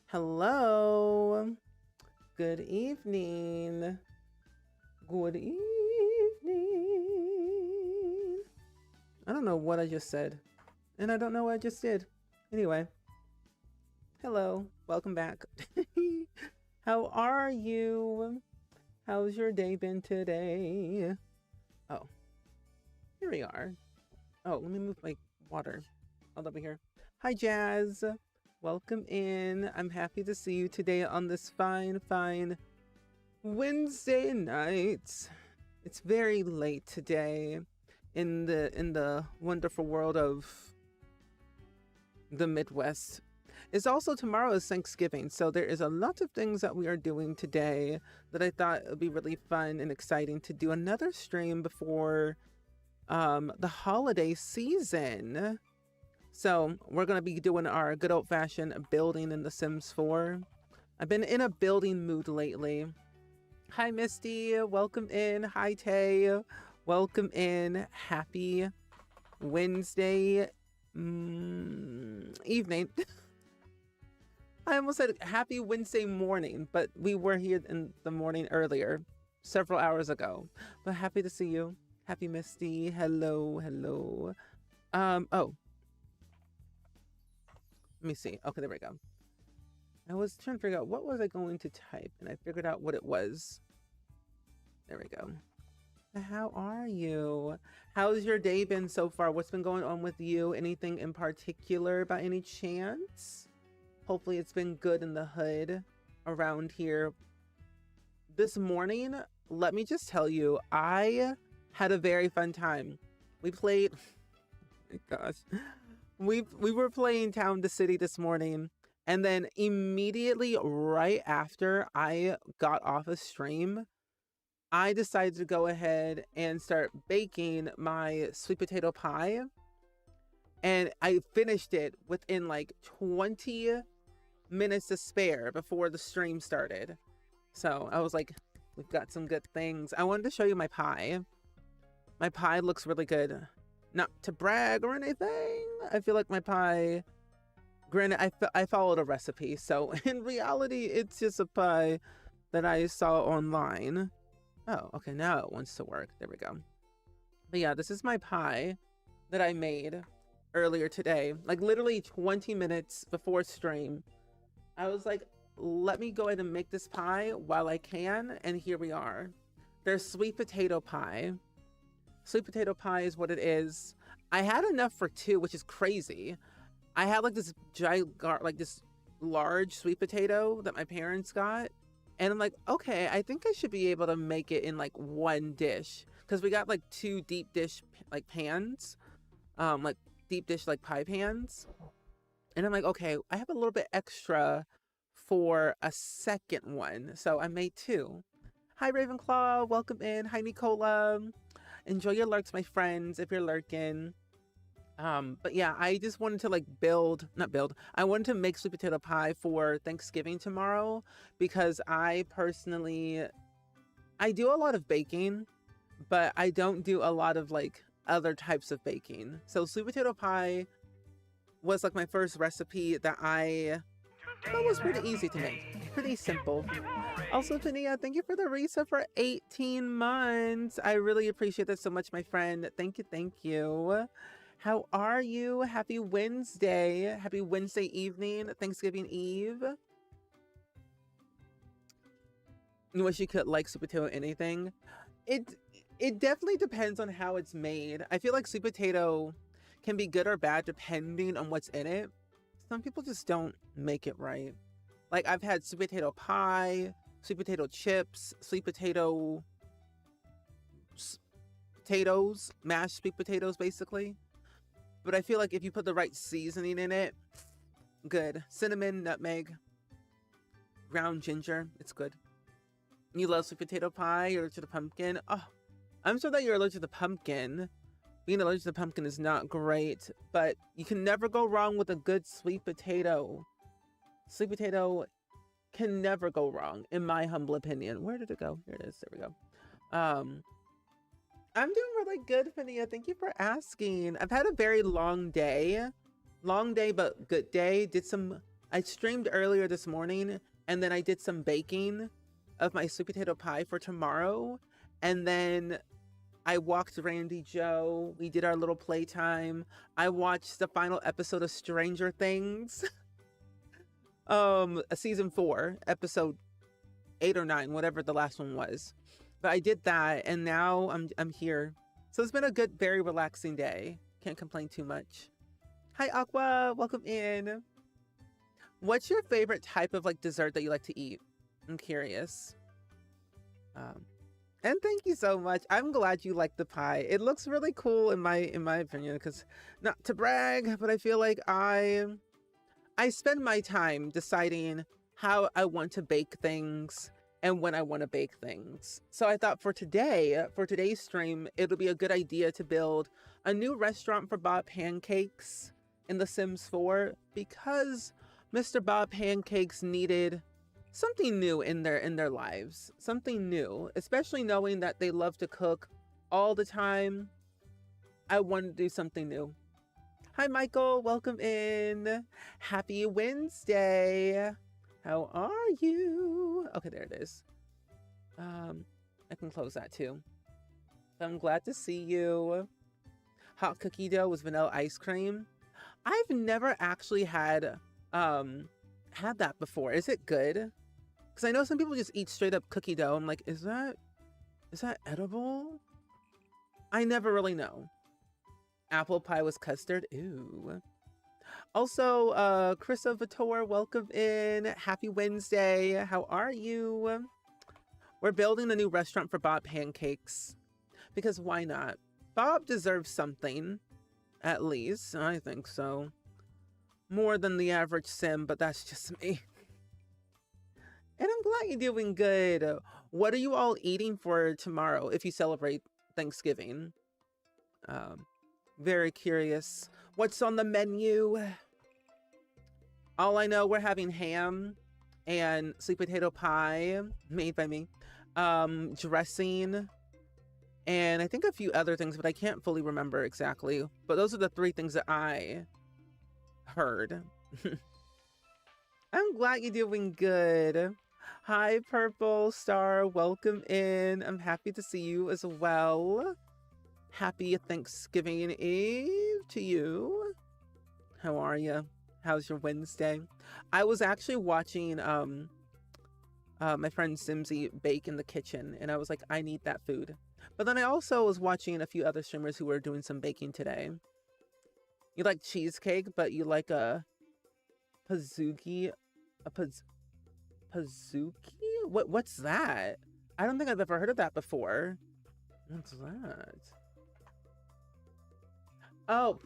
Hello. Good evening. Good evening. I don't know what I just said. And I don't know what I just did. Anyway. Hello. Welcome back. How are you? How's your day been today? Oh. Here we are. Oh, let me move my water. Hold over here. Hi, Jazz. Welcome in. I'm happy to see you today on this fine Wednesday night. It's very late today in the wonderful world of the Midwest. It's also tomorrow is Thanksgiving, so there is a lot of things that we are doing today that I thought would be really fun and exciting to do another stream before the holiday season. So we're going to be doing our good old-fashioned building in The Sims 4. I've been in a building mood lately. Hi, Misty. Welcome in. Hi, Tay. Welcome in. Happy Wednesday evening. I almost said happy Wednesday morning, but we were here in the morning earlier, several hours ago. But happy to see you. Happy Misty. Hello, hello. Oh. Let me see. Okay, there we go. I was trying to figure out what was I going to type, and I figured out what it was. There we go. How are you? How's your day been so far? What's been going on with you? Anything in particular by any chance? Hopefully it's been good in the hood around here. This morning, let me just tell you, I had a very fun time. We played... Oh my gosh. We were playing Town to City this morning, and then immediately right after I got off a stream, I decided to go ahead and start baking my sweet potato pie, and I finished it within like 20 minutes to spare before the stream started. So I was like, we've got some good things. I wanted to show you my pie. My pie looks really good. Not to brag or anything. I feel like my pie, granted, I followed a recipe, so in reality, it's just a pie that I saw online. Oh, okay, now it wants to work. There we go. But yeah, this is my pie that I made earlier today, like literally 20 minutes before stream. I was like, let me go ahead and make this pie while I can, and here we are. There's sweet potato pie. Sweet potato pie is what it is. I had enough for two, which is crazy. I had like this this large sweet potato that my parents got. And I'm like, okay, I think I should be able to make it in like one dish. Because we got like two deep dish like pans. Like deep dish like pie pans. And I'm like, okay, I have a little bit extra for a second one. So I made two. Hi, Ravenclaw. Welcome in. Hi, Nicola. Enjoy your lurks, my friends, if you're lurking. But yeah, I just wanted to like I wanted to make sweet potato pie for Thanksgiving tomorrow, because I personally, I do a lot of baking, but I don't do a lot of like other types of baking. So sweet potato pie was like my first recipe that I thought was pretty easy to make. Pretty simple. Also, Tania, thank you for the reset for 18 months. I really appreciate that so much, my friend. Thank you, thank you. How are you? Happy Wednesday. Happy Wednesday evening, Thanksgiving Eve. You wish you could like sweet potato anything. It definitely depends on how it's made. I feel like sweet potato can be good or bad depending on what's in it. Some people just don't make it right. Like I've had sweet potato pie, sweet potato chips, sweet potato potatoes, mashed sweet potatoes, basically. But I feel like if you put the right seasoning in it, good. Cinnamon, nutmeg, ground ginger, it's good. You love sweet potato pie, you're allergic to the pumpkin. Oh, I'm sure that you're allergic to the pumpkin. Being allergic to the pumpkin is not great, but you can never go wrong with a good sweet potato. Sweet potato can never go wrong, in my humble opinion. Where did it go? Here it is. There we go. I'm doing really good, Finia. Thank you for asking. I've had a very long day. Long day, but good day. Did some I streamed earlier this morning, and then I did some baking of my sweet potato pie for tomorrow. And then I walked Randy Joe. We did our little playtime. I watched the final episode of Stranger Things. Season 4, episode 8 or 9, whatever the last one was. But I did that, and now I'm here. So it's been a good, very relaxing day. Can't complain too much. Hi, Aqua. Welcome in. What's your favorite type of like dessert that you like to eat? I'm curious. And thank you so much. I'm glad you like the pie. It looks really cool in my opinion, because not to brag, but I feel like I spend my time deciding how I want to bake things and when I want to bake things. So I thought for today's stream, it'll be a good idea to build a new restaurant for Bob Pancakes in The Sims 4, because Mr. Bob Pancakes needed something new in their lives. Something new, especially knowing that they love to cook all the time. I wanted to do something new. Hi, Michael. Welcome in. Happy Wednesday. How are you? Okay, there it is. I can close that too. I'm glad to see you. Hot cookie dough with vanilla ice cream. I've never actually had that before. Is it good? Because I know some people just eat straight up cookie dough. I'm like, is that edible? I never really know. Apple pie with custard. Ooh. Also, Krista Vitor, welcome in. Happy Wednesday. How are you? We're building a new restaurant for Bob Pancakes. Because why not? Bob deserves something. At least, I think so. More than the average sim, but that's just me. And I'm glad you're doing good. What are you all eating for tomorrow if you celebrate Thanksgiving? Very curious. What's on the menu? All I know, we're having ham and sweet potato pie made by me. Dressing. And I think a few other things, but I can't fully remember exactly. But those are the 3 things that I heard. I'm glad you're doing good. Hi, Purple Star. Welcome in. I'm happy to see you as well. Happy Thanksgiving Eve to you. How are you? How's your Wednesday? I was actually watching my friend Simsy bake in the kitchen, and I was like, I need that food. But then I also was watching a few other streamers who were doing some baking today. You like cheesecake, but you like a pazuki? Pazuki? What's that? I don't think I've ever heard of that before. What's that? Oh,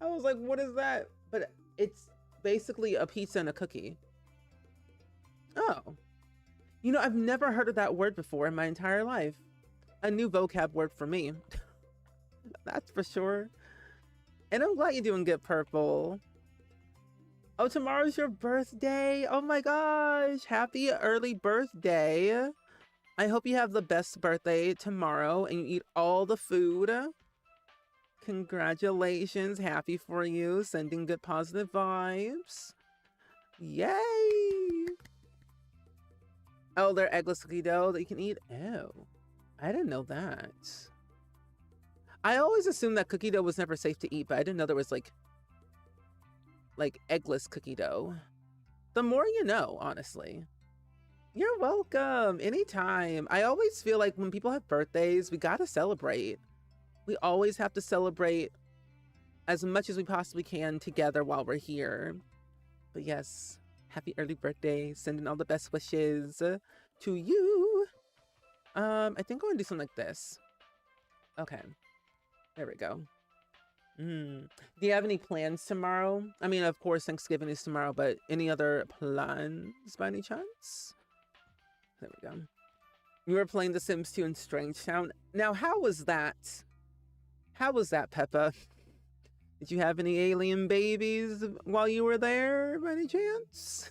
I was like, what is that? But it's basically a pizza and a cookie. Oh. You know, I've never heard of that word before in my entire life. A new vocab word for me. That's for sure. And I'm glad you're doing good, Purple. Oh, tomorrow's your birthday. Oh my gosh. Happy early birthday. I hope you have the best birthday tomorrow and you eat all the food. Congratulations. Happy for you. Sending good positive vibes. Yay. Oh, they're eggless cookie dough that you can eat. Oh, I didn't know that. I always assumed that cookie dough was never safe to eat, but I didn't know there was like eggless cookie dough. The more you know, honestly. You're welcome. Anytime. I always feel like when people have birthdays, we gotta celebrate. We always have to celebrate as much as we possibly can together while we're here. But yes, happy early birthday. Sending all the best wishes to you. I think I'm gonna do something like this. Okay. There we go. Do you have any plans tomorrow? I mean, of course, Thanksgiving is tomorrow, but any other plans by any chance? There we go. You were playing The Sims 2 in Strange Town. Now, how was that? How was that, Peppa? Did you have any alien babies while you were there, by any chance?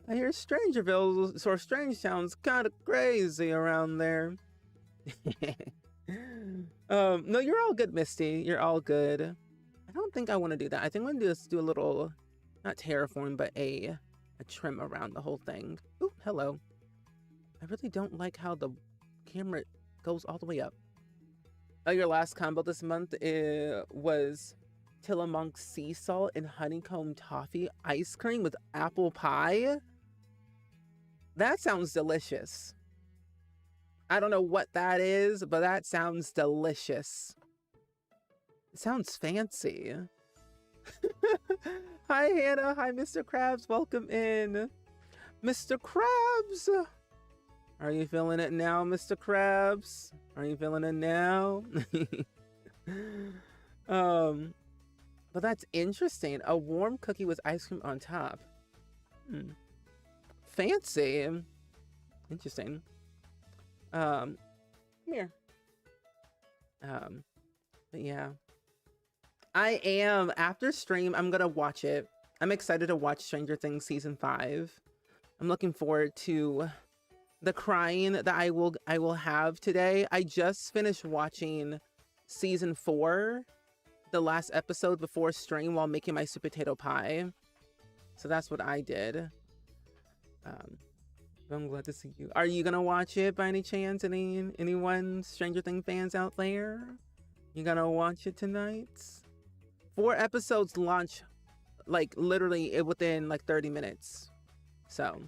I hear Strangerville or Strange Town's kind of crazy around there. No, you're all good, Misty. You're all good. I don't think I want to do that. I think I'm going to just do a little, not terraform, but a trim around the whole thing. Ooh, hello. I really don't like how the camera goes all the way up. Oh, your last combo this month was Tillamook sea salt and honeycomb toffee ice cream with apple pie. That sounds delicious. I don't know what that is, but that sounds delicious. It sounds fancy. Hi, Hannah. Hi, Mr. Krabs. Welcome in. Mr. Krabs. Are you feeling it now, Mr. Krabs? Are you feeling it now? But that's interesting. A warm cookie with ice cream on top. Fancy. Interesting. Come here. But yeah. I am, after stream, I'm gonna watch it. I'm excited to watch Stranger Things season 5. I'm looking forward to the crying that I will have today. I just finished watching season 4, the last episode before stream while making my sweet potato pie. So that's what I did. I'm glad to see you. Are you gonna watch it by any chance? Anyone Stranger Things fans out there? You gonna watch it tonight? 4 episodes launch like literally within like 30 minutes. So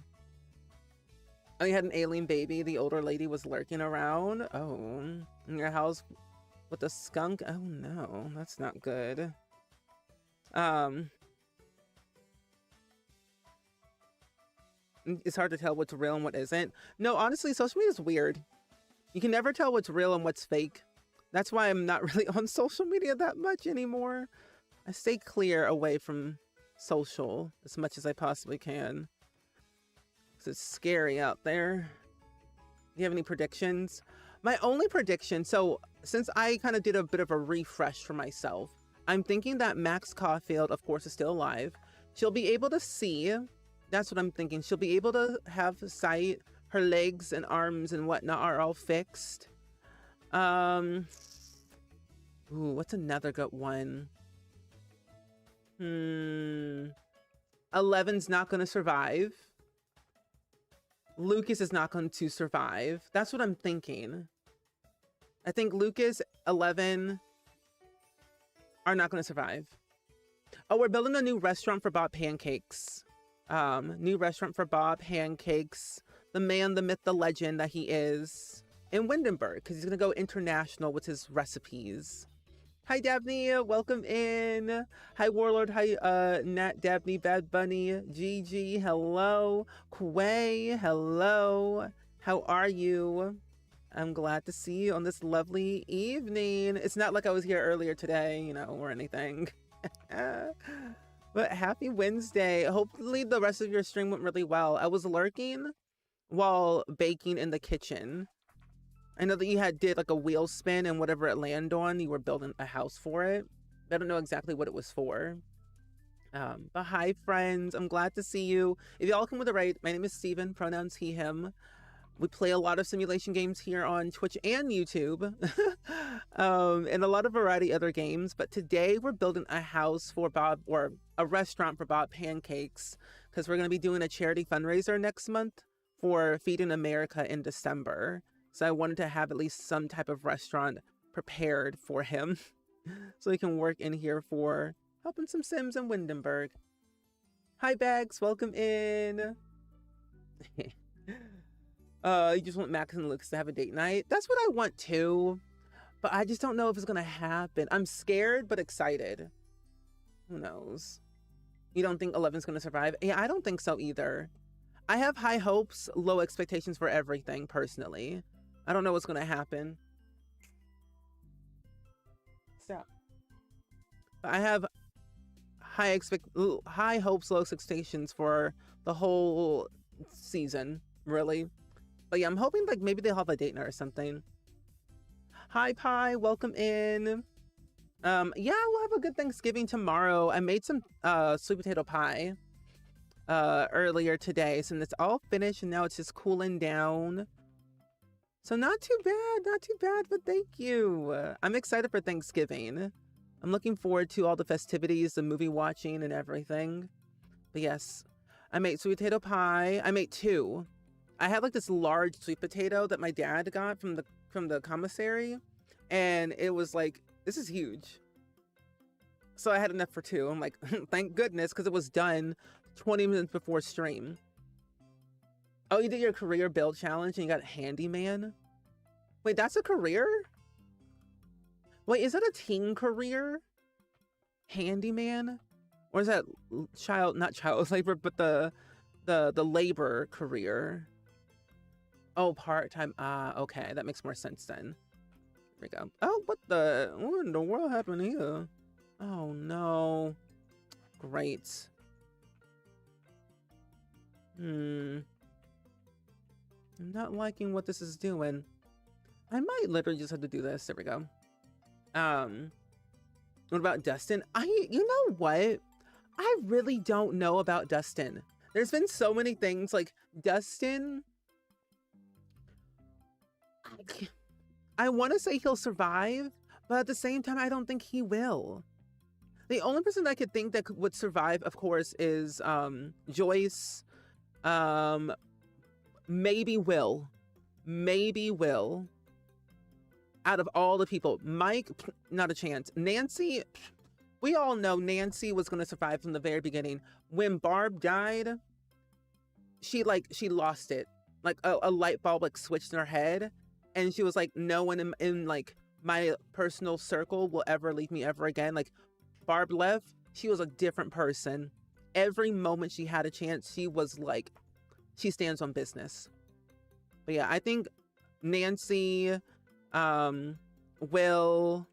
oh, you had an alien baby. The older lady was lurking around. Oh, in your house with a skunk. Oh no, that's not good. It's hard to tell what's real and what isn't. No, honestly, social media is weird. You can never tell what's real and what's fake. That's why I'm not really on social media that much anymore. I stay clear away from social as much as I possibly can. Because it's scary out there. Do you have any predictions? My only prediction, so since I kind of did a bit of a refresh for myself, I'm thinking that Max Caulfield, of course, is still alive. She'll be able to see. That's what I'm thinking. She'll be able to have sight. Her legs and arms and whatnot are all fixed. Ooh, what's another good one? 11's not going to survive. Lucas is not going to survive. That's what I'm thinking. I think Lucas, 11 are not going to survive. Oh, we're building a new restaurant for Bob Pancakes. New restaurant for Bob Pancakes. The man, the myth, the legend that he is in Windenburg, because he's going to go international with his recipes. Hi, Dabney. Welcome in. Hi, Warlord. Hi, Nat, Dabney, Bad Bunny, Gigi. Hello. Quay. Hello. How are you? I'm glad to see you on this lovely evening. It's not like I was here earlier today, you know, or anything. But happy Wednesday. Hopefully the rest of your stream went really well. I was lurking while baking in the kitchen. I know that you did like a wheel spin, and whatever it landed on, you were building a house for it. I don't know exactly what it was for. But hi, friends. I'm glad to see you. If y'all come with a raid, my name is Steven, pronouns he, him. We play a lot of simulation games here on Twitch and YouTube, and a lot of variety other games. But today we're building a house for Bob, or a restaurant for Bob Pancakes, because we're going to be doing a charity fundraiser next month for Feeding America in December. So I wanted to have at least some type of restaurant prepared for him so he can work in here for helping some Sims in Windenburg. Hi, Bags. Welcome in. You just want Max and Lucas to have a date night. That's what I want too, but I just don't know if it's gonna happen. I'm scared but excited. Who knows? You don't think 11's gonna survive? Yeah, I don't think so either. I have high hopes, low expectations for everything personally. I don't know what's gonna happen. Stop. I have high hopes, low expectations for the whole season, really. But yeah, I'm hoping like maybe they'll have a date night or something. Hi, Pie. Welcome in. Yeah, we'll have a good Thanksgiving tomorrow. I made some sweet potato pie earlier today, so it's all finished and now it's just cooling down. So not too bad, but thank you. I'm excited for Thanksgiving. I'm looking forward to all the festivities, the movie watching and everything. But yes, I made sweet potato pie. I made 2. I had like this large sweet potato that my dad got from the commissary, and it was like, this is huge. So I had enough for 2. I'm like, thank goodness, because it was done 20 minutes before stream. Oh, you did your career build challenge and you got handyman? Wait, that's a career? Wait, is that a teen career? Handyman? Or is that not child labor, but the labor career? Oh, part-time. Ah, okay. That makes more sense then. There we go. Oh, what in the world happened here? Oh, no. Great. I'm not liking what this is doing. I might literally just have to do this. There we go. What about Dustin? You know what? I really don't know about Dustin. There's been so many things like Dustin. I want to say he'll survive, but at the same time, I don't think he will. The only person that I could think that would survive, of course, is Joyce. Maybe Will. Maybe Will. Out of all the people, Mike, not a chance. Nancy, we all know Nancy was going to survive from the very beginning. When Barb died, she lost it. Like a light bulb like switched in her head, and she was like, no one in like my personal circle will ever leave me ever again. Like Barb left, she was a different person. Every moment she had a chance, she was like, she stands on business. But yeah, I think Nancy, Will,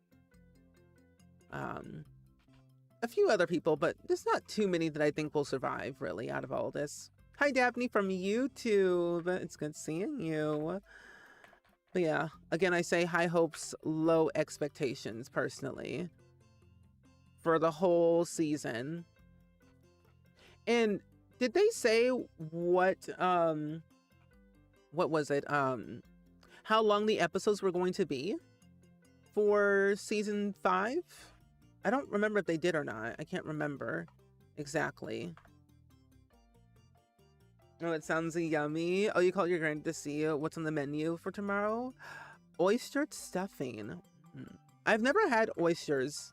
a few other people, but there's not too many that I think will survive really out of all this. Hi Daphne from YouTube. It's good seeing you. But yeah, again, I say high hopes, low expectations personally for the whole season. And did they say what was it? How long the episodes were going to be for season 5? I don't remember if they did or not. I can't remember exactly. Oh, it sounds yummy. Oh, you called your granny to see what's on the menu for tomorrow? Oyster stuffing. I've never had oysters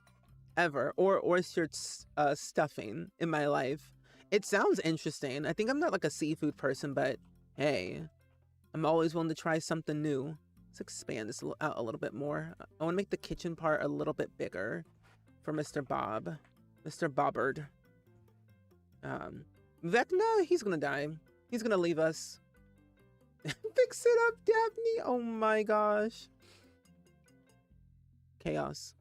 ever, or oyster stuffing in my life. It sounds interesting. I think I'm not like a seafood person, but hey, I'm always willing to try something new. Let's expand this out a little bit more. I want to make the kitchen part a little bit bigger for Mr. Bob. Mr. Bobbard. Vecna, he's gonna die. He's gonna leave us. Fix it up, Daphne. Oh my gosh. Chaos.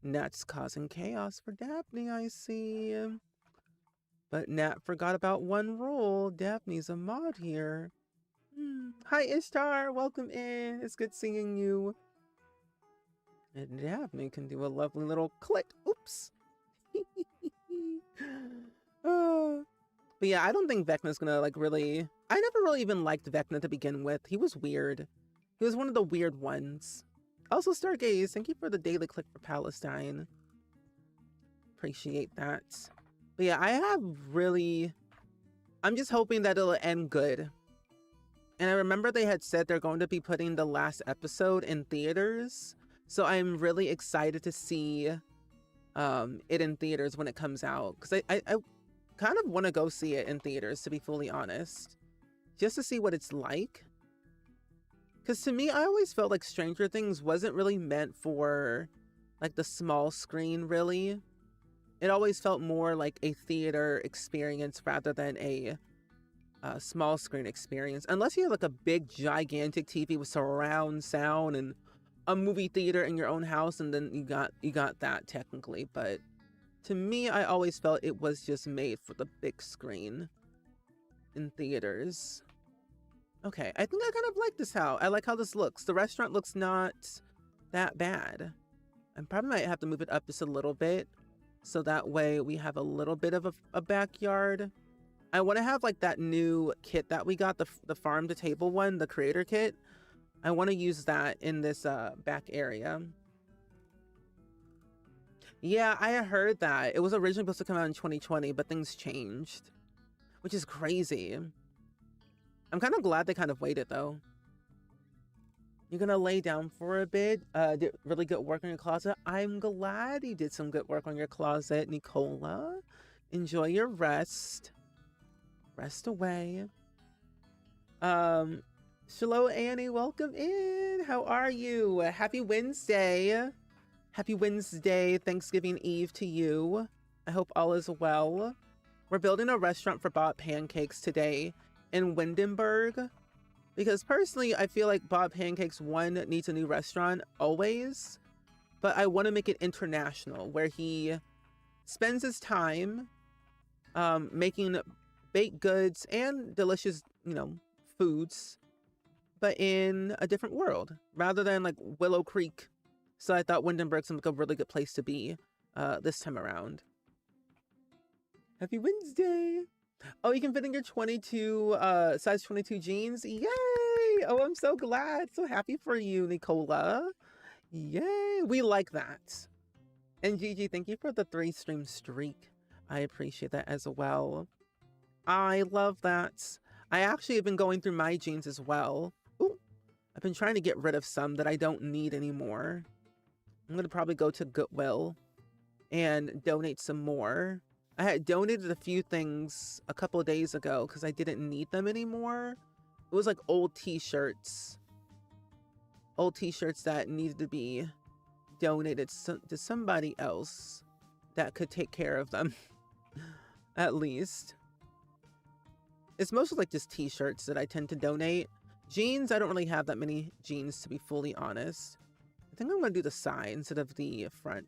Nat's causing chaos for Daphne, I see. But Nat forgot about one rule. Daphne's a mod here. Hi, Ishtar. Welcome in. It's good seeing you. And Daphne can do a lovely little click. Oops. But yeah, I don't think Vecna's gonna like really... I never really even liked Vecna to begin with. He was weird. He was one of the weird ones. Also, Stargaze, thank you for the daily click for Palestine. Appreciate that. But yeah, I have really... I'm just hoping that it'll end good. And I remember they had said they're going to be putting the last episode in theaters. So I'm really excited to see it in theaters when it comes out. Because I kind of want to go see it in theaters, to be fully honest. Just to see what it's like. Because to me, I always felt like Stranger Things wasn't really meant for like the small screen, really. It always felt more like a theater experience rather than a small screen experience. Unless you have like a big, gigantic TV with surround sound and a movie theater in your own house, and then you got that technically. But to me, I always felt it was just made for the big screen in theaters. Okay, I think I kind of like this house. I like how this looks. The restaurant looks not that bad. I probably might have to move it up just a little bit, so that way we have a little bit of a backyard. I want to have like that new kit that we got, the farm to table one, the creator kit. I want to use that in this back area. Yeah, I heard that. It was originally supposed to come out in 2020, but things changed, which is crazy. I'm kind of glad they kind of waited, though. You're gonna lay down for a bit. Did really good work on your closet. I'm glad you did some good work on your closet, Nicola. Enjoy your rest. Rest away. Hello, Annie. Welcome in. How are you? Happy Wednesday. Happy Wednesday, Thanksgiving Eve to you. I hope all is well. We're building a restaurant for Bob Pancakes today in Windenburg. Because personally, I feel like Bob Pancakes, one, needs a new restaurant always. But I want to make it international, where he spends his time making baked goods and delicious, foods, but in a different world, rather than like Willow Creek. So I thought Windenburg seemed like a really good place to be this time around. Happy Wednesday. Oh, you can fit in your 22, size 22 jeans. Yay. Oh, I'm so glad. So happy for you, Nicola. Yay. We like that. And Gigi, thank you for the 3-stream streak. I appreciate that as well. I love that. I actually have been going through my jeans as well. Ooh, I've been trying to get rid of some that I don't need anymore. I'm going to probably go to Goodwill and donate some more. I had donated a few things a couple of days ago because I didn't need them anymore. It was like old t-shirts. Old t-shirts that needed to be donated to somebody else that could take care of them. At least. It's mostly like just t-shirts that I tend to donate. Jeans, I don't really have that many jeans, to be fully honest. I think I'm going to do the side instead of the front.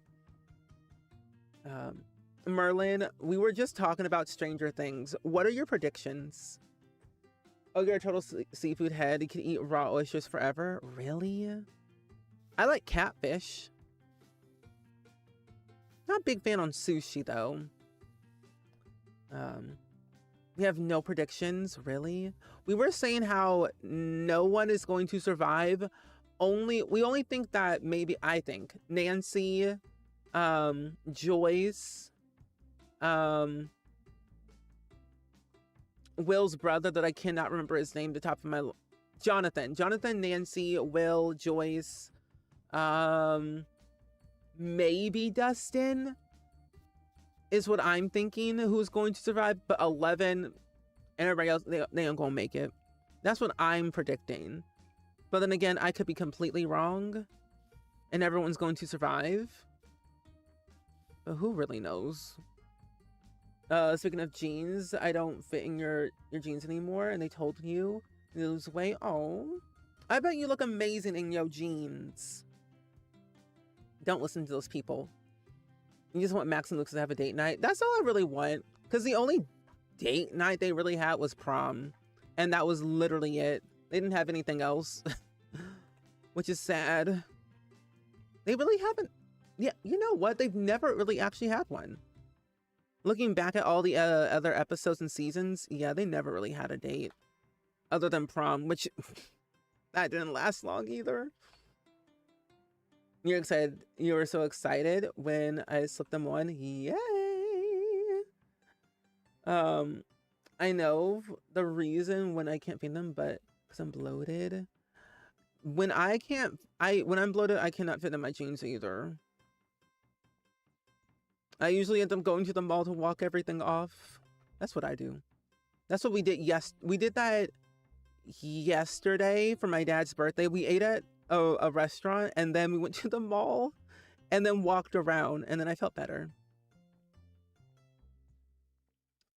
Merlin, we were just talking about Stranger Things. What are your predictions? Oh, you're a total seafood head. You can eat raw oysters forever. Really? I like catfish. Not a big fan on sushi, though. We have no predictions. Really? We were saying how no one is going to survive. We only think that I think Nancy, Joyce, Will's brother that I cannot remember his name, the top of my Jonathan, Nancy, Will, Joyce, maybe Dustin is what I'm thinking who's going to survive, but 11 and everybody else, they aren't gonna make it. That's what I'm predicting. But then again, I could be completely wrong and everyone's going to survive. But who really knows? Speaking of jeans, I don't fit in your jeans anymore, and they told you lose weight. Oh, I bet you look amazing in your jeans. Don't listen to those people. You just want Max and Lucas to have a date night. That's all I really want. Because the only date night they really had was prom. And that was literally it. They didn't have anything else. Which is sad. They really haven't. Yeah, you know what? They've never really actually had one. Looking back at all the other episodes and seasons, yeah, they never really had a date. Other than prom, which that didn't last long either. You're excited. You were so excited when I slipped them on. Yay! I know the reason when I can't feed them, but because I'm bloated. When I'm bloated, I cannot fit in my jeans either. I usually end up going to the mall to walk everything off. That's what I do. That's what we did. Yes, we did that yesterday for my dad's birthday. We ate at a restaurant and then we went to the mall and then walked around and then I felt better.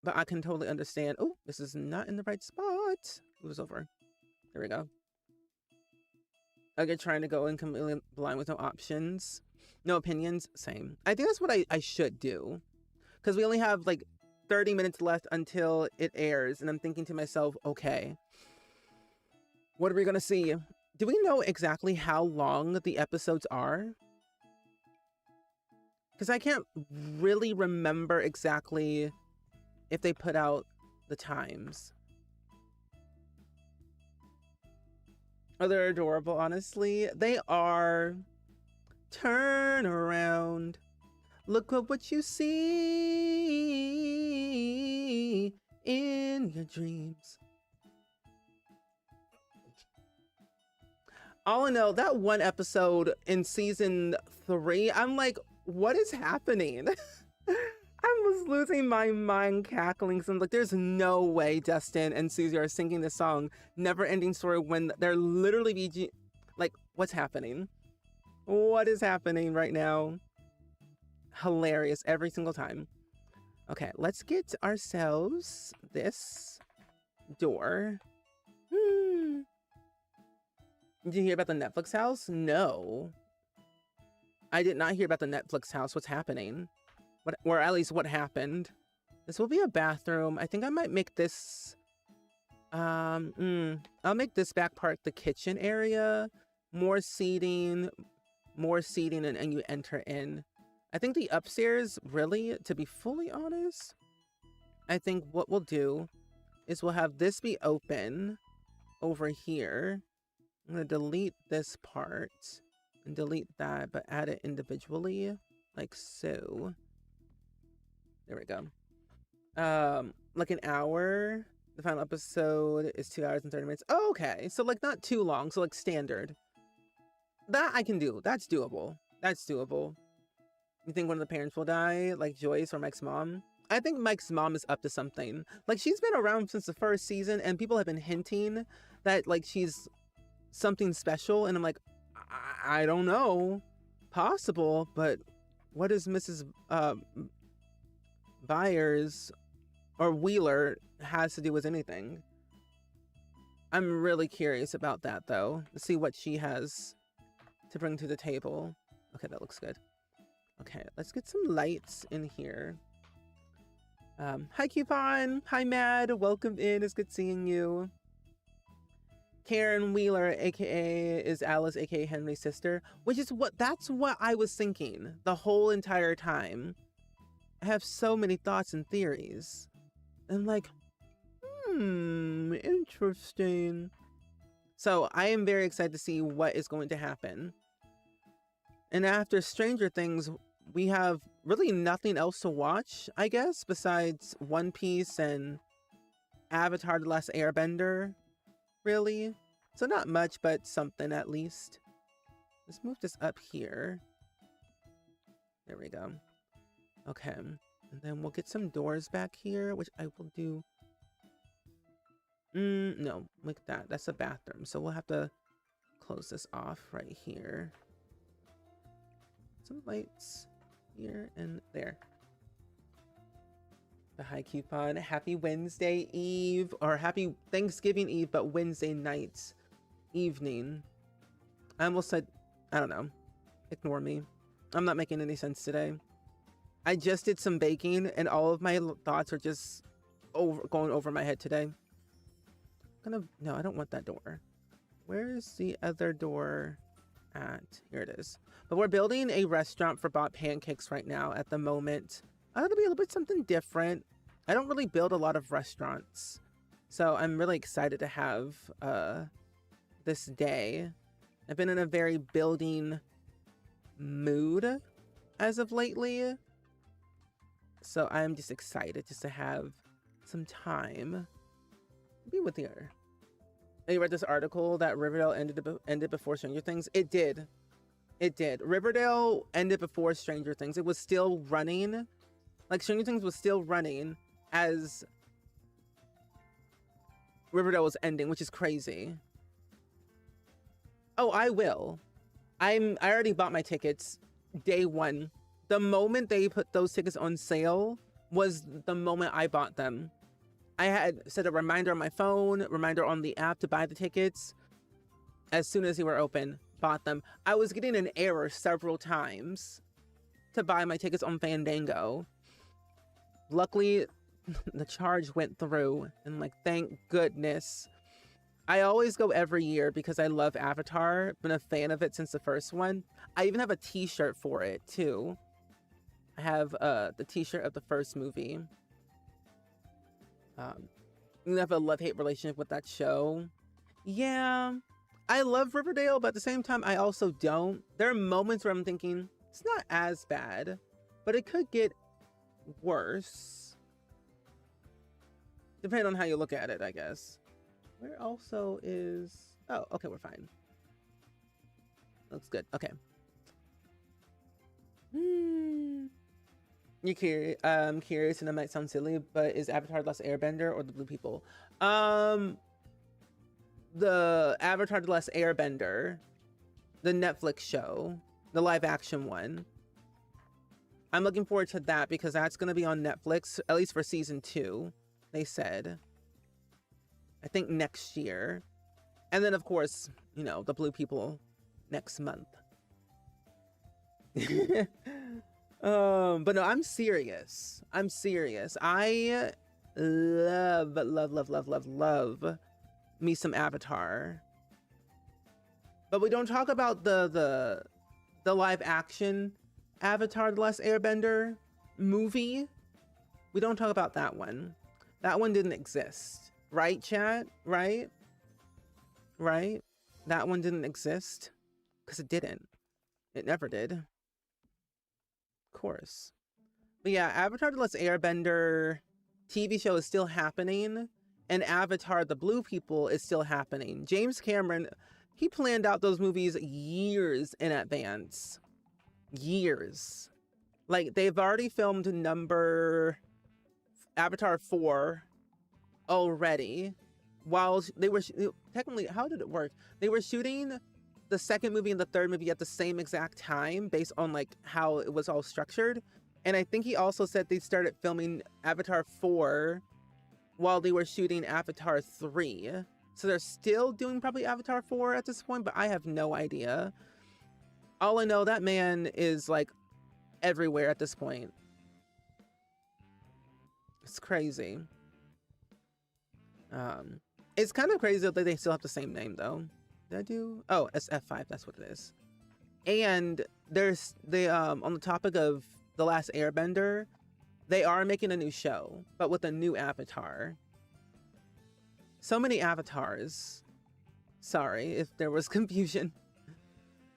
But I can totally understand. Oh, this is not in the right spot. It was over. There we go. Okay, trying to go in completely blind with no options. No opinions. Same. I think that's what I should do. Because we only have like 30 minutes left until it airs. And I'm thinking to myself, okay, what are we going to see? Do we know exactly how long the episodes are? Because I can't really remember exactly if they put out the times. Oh, they're adorable, honestly. They are. Turn around. Look at what you see in your dreams. All in all, that one episode in season 3, I'm like, what is happening? I was losing my mind cackling. So I'm like, there's no way Dustin and Susie are singing this song, Never Ending Story, when they're literally like, what's happening? What is happening right now? Hilarious every single time. Okay, let's get ourselves this door. Did you hear about the Netflix house? No. I did not hear about the Netflix house. What's happening? Or at least what happened. This will be a bathroom. I think I might make this... I'll make this back part the kitchen area. More seating, and you enter in. I think the upstairs, really, to be fully honest, I think what we'll do is we'll have this be open over here. I'm going to delete this part and delete that, but add it individually, like so. There we go. Like an hour. The final episode is 2 hours and 30 minutes. Oh, okay. So like not too long. So like standard. That I can do. That's doable. That's doable. You think one of the parents will die? Like Joyce or Mike's mom? I think Mike's mom is up to something. Like she's been around since the first season and people have been hinting that like she's something special. And I'm like, I don't know. Possible, but what is Mrs. Byers or Wheeler has to do with anything? I'm really curious about that though, to see what she has to bring to the table. Okay, that looks good. Okay, let's get some lights in here. Hi Coupon, hi Mad, welcome in, it's good seeing you. Karen Wheeler, aka is Alice, aka Henry's sister, that's what I was thinking the whole entire time. I have so many thoughts and theories. I'm like, interesting. So I am very excited to see what is going to happen. And after Stranger Things, we have really nothing else to watch, I guess, besides One Piece and Avatar: The Last Airbender, really. So not much, but something at least. Let's move this up here. There we go. Okay, and then we'll get some doors back here, which I will do. No, like that. That's a bathroom, so we'll have to close this off right here. Some lights here and there. The high coupon. Happy Wednesday Eve, or happy Thanksgiving Eve, but Wednesday night evening. I almost said, I don't know. Ignore me. I'm not making any sense today. I just did some baking and all of my thoughts are just going over my head today. No, I don't want that door. Where's the other door at? Here it is. But we're building a restaurant for Bob Pancakes right now at the moment. It'll be a little bit something different. I don't really build a lot of restaurants. So I'm really excited to have this day. I've been in a very building mood as of lately. So I'm just excited just to have some time to be with her. You read this article that Riverdale ended before Stranger Things? It did. It did. Riverdale ended before Stranger Things. It was still running. Like Stranger Things was still running as Riverdale was ending, which is crazy. Oh, I will. I already bought my tickets day one. The moment they put those tickets on sale was the moment I bought them. I had set a reminder on my phone, reminder on the app to buy the tickets. As soon as they were open, bought them. I was getting an error several times to buy my tickets on Fandango. Luckily, the charge went through, and like, thank goodness. I always go every year because I love Avatar. Been a fan of it since the first one. I even have a t-shirt for it too. I have the t-shirt of the first movie. You have a love-hate relationship with that show. Yeah, I love Riverdale, but at the same time, I also don't. There are moments where I'm thinking, it's not as bad. but it could get worse. Depending on how you look at it, I guess. Where also is... Oh, okay, we're fine. Looks good. Okay. You're curious, curious, and it might sound silly, but is Avatar: The Last Airbender or the Blue People? The Avatar: The Last Airbender, the Netflix show, the live action one. I'm looking forward to that because that's going to be on Netflix, at least for season 2, they said. I think next year. And then, of course, you know, the Blue People next month. But no, I'm serious. I'm serious. I love me some Avatar. But we don't talk about the live action Avatar: The Last Airbender movie. We don't talk about that one. That one didn't exist. Right, chat? Right? Right? That one didn't exist. Because it didn't. It never did. Of course. But yeah, Avatar: The Last Airbender TV show is still happening. And Avatar: The Blue People is still happening. James Cameron, he planned out those movies years in advance. Years. Like, they've already filmed Avatar 4 already. While they were technically, how did it work? They were shooting the second movie and the third movie at the same exact time based on like how it was all structured. And I think he also said they started filming Avatar 4 while they were shooting Avatar 3. So they're still doing probably Avatar 4 at this point, but I have no idea. All I know, that man is like everywhere at this point. It's crazy. It's kind of crazy that they still have the same name though. Did I do? Oh, it's F5. That's what it is. And there's on the topic of The Last Airbender, they are making a new show, but with a new avatar. So many avatars. Sorry if there was confusion.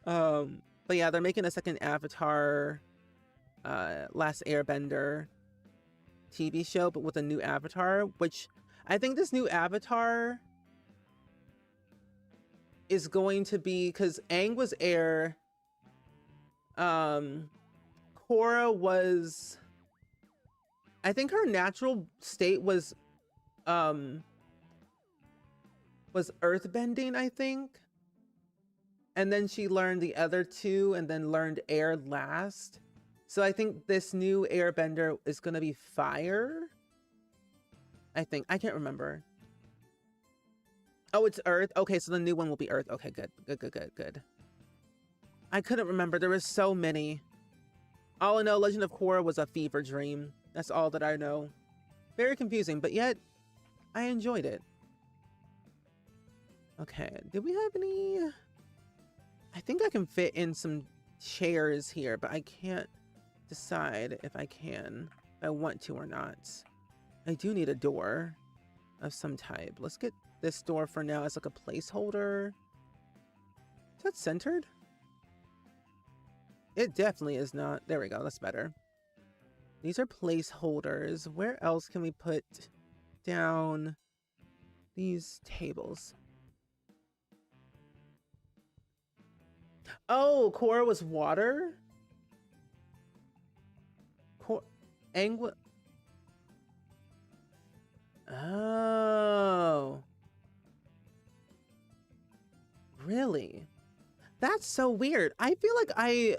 But yeah, they're making a second Avatar Last Airbender TV show, but with a new avatar, which I think this new avatar is going to be, because Aang was air, Korra was, I think her natural state was earthbending, I think. And then she learned the other two and then learned air last. So I think this new airbender is going to be fire. I think. I can't remember. Oh, it's earth. Okay, so the new one will be earth. Okay, good. Good. I couldn't remember. There were so many. All I know, Legend of Korra was a fever dream. That's all that I know. Very confusing, but yet I enjoyed it. Okay, did we have any... I think I can fit in some chairs here, but I can't decide if I can, if I want to or not. I do need a door of some type. Let's get this door for now as like a placeholder. Is that centered? It definitely is not. There we go. That's better. These are placeholders. Where else can we put down these tables? Oh, Korra was water? Aang. Oh. Really? That's so weird. I feel like I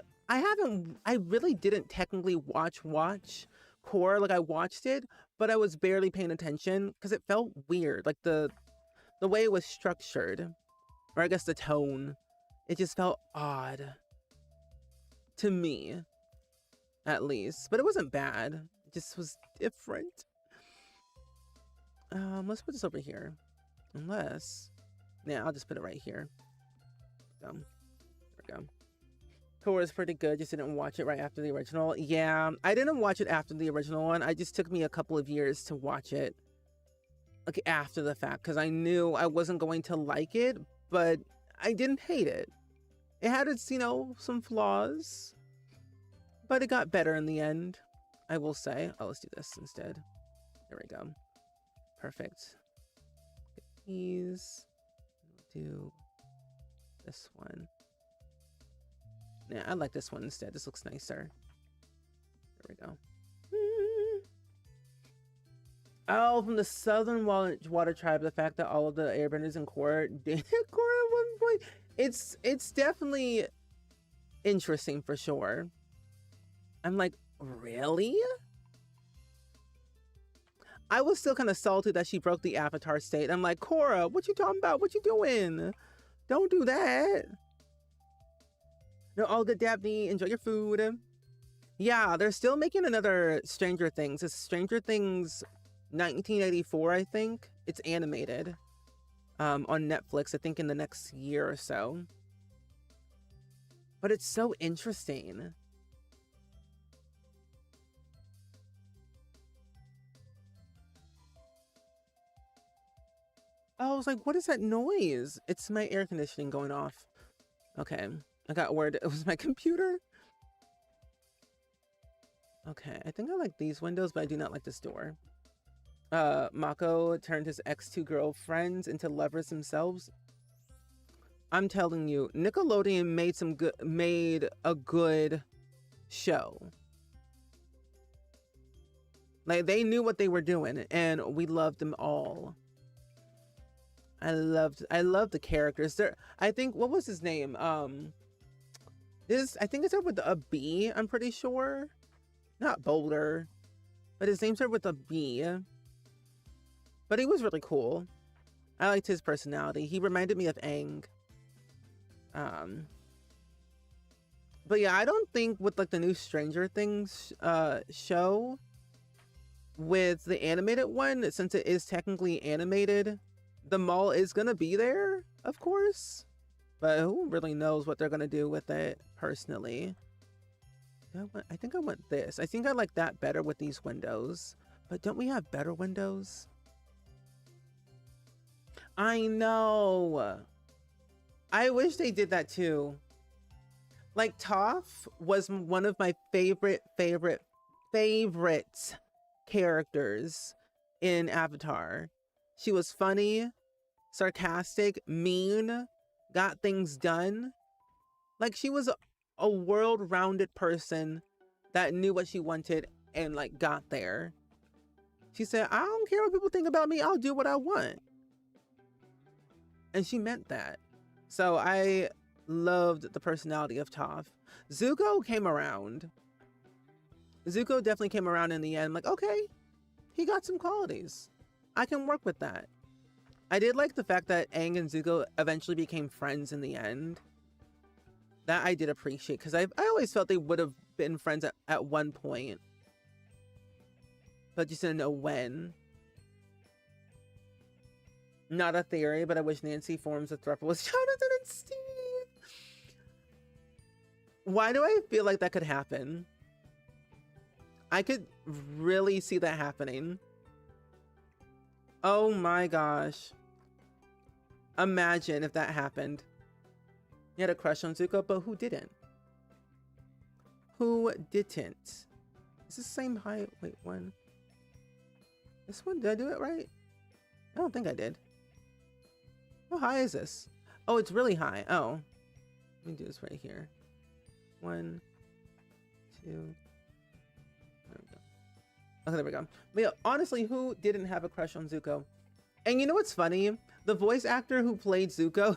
really didn't technically watch Korra. Like, I watched it, but I was barely paying attention because it felt weird. Like the way it was structured, or I guess the tone, it just felt odd to me, at least. But it wasn't bad. It just was different. Let's put this over here. Unless, yeah, I'll just put it right here. There we go. Korra's pretty good. Just didn't watch it right after the original. Yeah, I didn't watch it after the original one. It just took me a couple of years to watch it, like, after the fact, because I knew I wasn't going to like it, but I didn't hate it. It had its, you know, some flaws. but it got better in the end, I will say. Oh, let's do this instead. There we go. Perfect. Get these. We'll do this one. Yeah, I like this one instead. This looks nicer. There we go. Oh, from the Southern Water Tribe, the fact that all of the airbenders in Korra did Korra at one point, it's definitely interesting for sure. I'm like, really? I was still kind of salty that she broke the Avatar state. I'm like, Korra, what you talking about? What you doing? Don't do that. No, all good, Dabney. Enjoy your food. Yeah, they're still making another Stranger Things. It's Stranger Things 1984, I think. It's animated on Netflix, I think in the next year or so. But it's so interesting. I was like, what is that noise? It's my air conditioning going off. Okay, I got word it was my computer. Okay, I think I like these windows, but I do not like this door. Mako turned his ex-2 girlfriends into lovers themselves. I'm telling you, Nickelodeon made a good show. Like, they knew what they were doing, and we loved them all. I loved the characters. I think, what was his name? I think it started with a B, I'm pretty sure. Not Boulder, but his name started with a B. But he was really cool. I liked his personality. He reminded me of Aang. But yeah, I don't think with like the new Stranger Things show, with the animated one, since it is technically animated, the mall is gonna be there, of course. But who really knows what they're gonna do with it personally? I think I want this. I think I like that better with these windows. But don't we have better windows? I know. I wish they did that too. Like, Toph was one of my favorite characters in Avatar. She was funny, sarcastic, mean, got things done. Like, she was a world-rounded person that knew what she wanted and like got there. She said, I don't care what people think about me, I'll do what I want. And she meant that. So I loved the personality of Toph. Zuko came around. Zuko definitely came around in the end. Like, okay, he got some qualities. I can work with that. I did like the fact that Aang and Zuko eventually became friends in the end. That I did appreciate, because I always felt they would have been friends at one point. But just didn't know when. Not a theory, but I wish Nancy forms a throuple with Jonathan and Steve. Why do I feel like that could happen? I could really see that happening. Oh my gosh. Imagine if that happened. You had a crush on Zuko, but who didn't? Who didn't? Is this the same height? Wait, one. This one, did I do it right? I don't think I did. How high is this? Oh, it's really high. Oh. Let me do this right here. 1, 2. There we go. Okay, there we go. But yeah, honestly, who didn't have a crush on Zuko? And you know what's funny? The voice actor who played Zuko,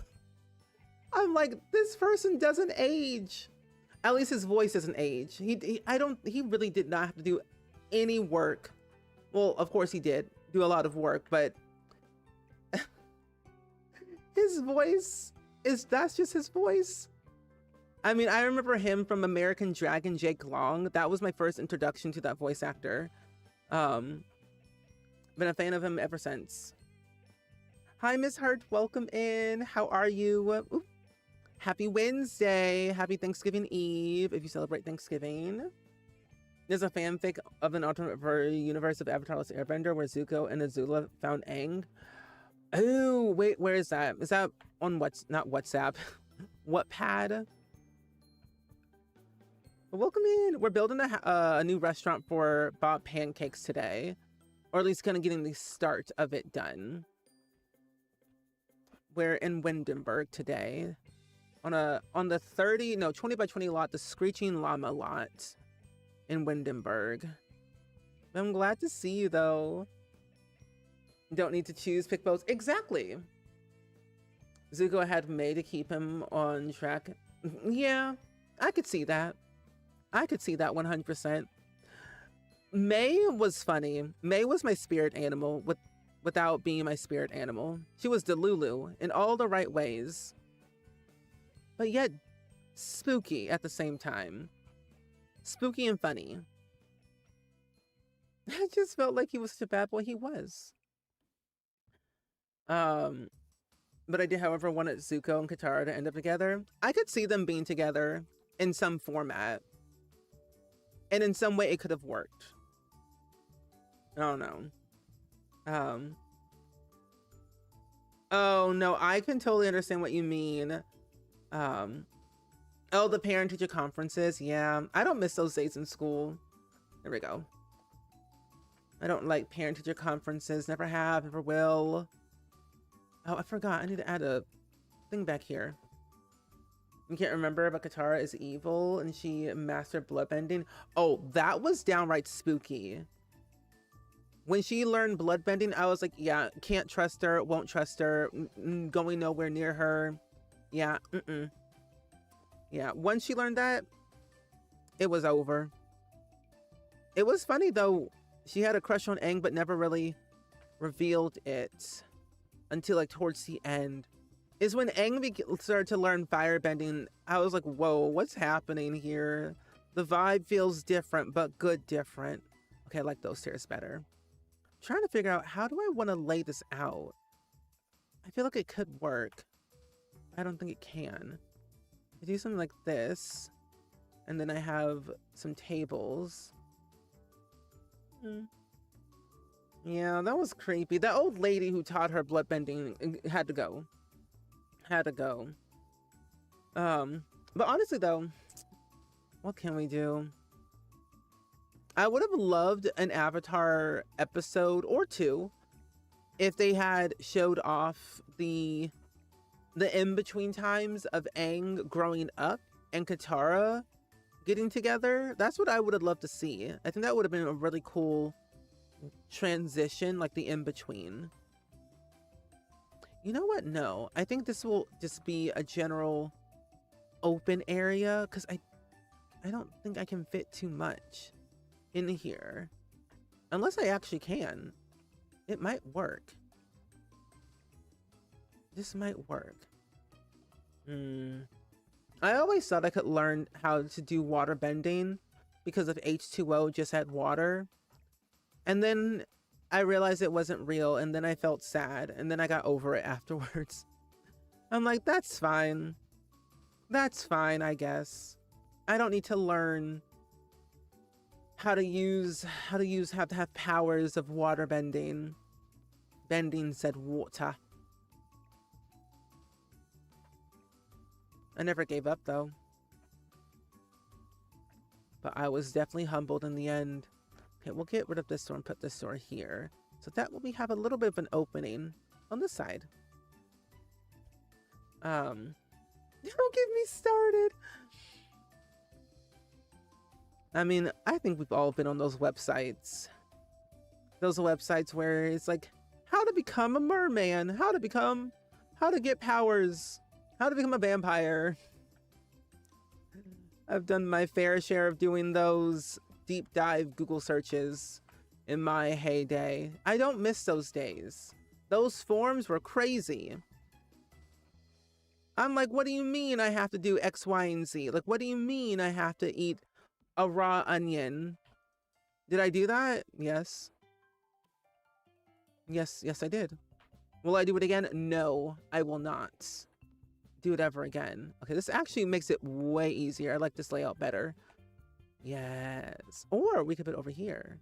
I'm like, this person doesn't age. At least his voice doesn't age. He really did not have to do any work. Well, of course he did do a lot of work, but his voice that's just his voice. I mean, I remember him from American Dragon, Jake Long. That was my first introduction to that voice actor. Been a fan of him ever since. Hi, Miss Hart. Welcome in. How are you? Ooh. Happy Wednesday. Happy Thanksgiving Eve if you celebrate Thanksgiving. There's a fanfic of an alternate universe of Avatar: The Last Airbender where Zuko and Azula found Aang. Oh, wait, where is that? Is that on not WhatsApp? Wattpad? Welcome in. We're building a new restaurant for Bob Pancakes today, or at least kind of getting the start of it done. We're in Windenburg today on the 20 by 20 lot, the Screeching Llama lot in Windenburg. I'm glad to see you though. Don't need to choose, pick both. Exactly. Zuko had May to keep him on track. Yeah, I could see that. I could see that 100%. May was funny. May was my spirit animal without being my spirit animal. She was Delulu in all the right ways, but yet spooky at the same time. Spooky and funny. I just felt like he was such a bad boy. He was. But I did, however, wanted Zuko and Katara to end up together. I could see them being together in some format. And in some way it could have worked. I don't know. Oh no, I can totally understand what you mean. Oh, the parent-teacher conferences. Yeah, I don't miss those days in school. There we go. I don't like parent-teacher conferences. Never have, never will. Oh, I forgot. I need to add a thing back here. You can't remember, but Katara is evil and she mastered bloodbending. Oh, that was downright spooky. When she learned bloodbending, I was like, yeah, can't trust her, won't trust her, going nowhere near her. Yeah, Yeah, once she learned that, it was over. It was funny though. She had a crush on Aang, but never really revealed it until like towards the end. Is when Aang started to learn firebending, I was like, whoa, what's happening here? The vibe feels different, but good different. Okay, I like those stairs better. I'm trying to figure out, how do I want to lay this out? I feel like it could work. I don't think it can. I do something like this, and then I have some tables. Yeah, that was creepy. That old lady who taught her bloodbending had to go. But honestly though, what can we do? I would have loved an Avatar episode or two if they had showed off the in-between times of Aang growing up and Katara getting together. That's what I would have loved to see. I think that would have been a really cool transition, like the in-between. You know what? No, I think this will just be a general open area because I don't think I can fit too much in here. Unless I actually can. It might work. This might work. I always thought I could learn how to do water bending because of H2O just had water. And then I realized it wasn't real, and then I felt sad, and then I got over it afterwards. I'm like, that's fine. That's fine, I guess. I don't need to learn how to have powers of water bending. Bending said water. I never gave up though. But I was definitely humbled in the end. Okay, we'll get rid of this door and put this door here. So that way we have a little bit of an opening on this side. Don't get me started. I mean, I think we've all been on those websites. Those websites where it's like, how to become a merman, how to get powers, how to become a vampire. I've done my fair share of doing those deep dive Google searches in my heyday. I don't miss those days. Those forums were crazy. I'm like, what do you mean I have to do X, Y, and Z? Like, what do you mean I have to eat a raw onion? Did I do that? Yes. Yes, I did. Will I do it again? No, I will not do it ever again. Okay, this actually makes it way easier. I like this layout better. Yes. Or we could put it over here.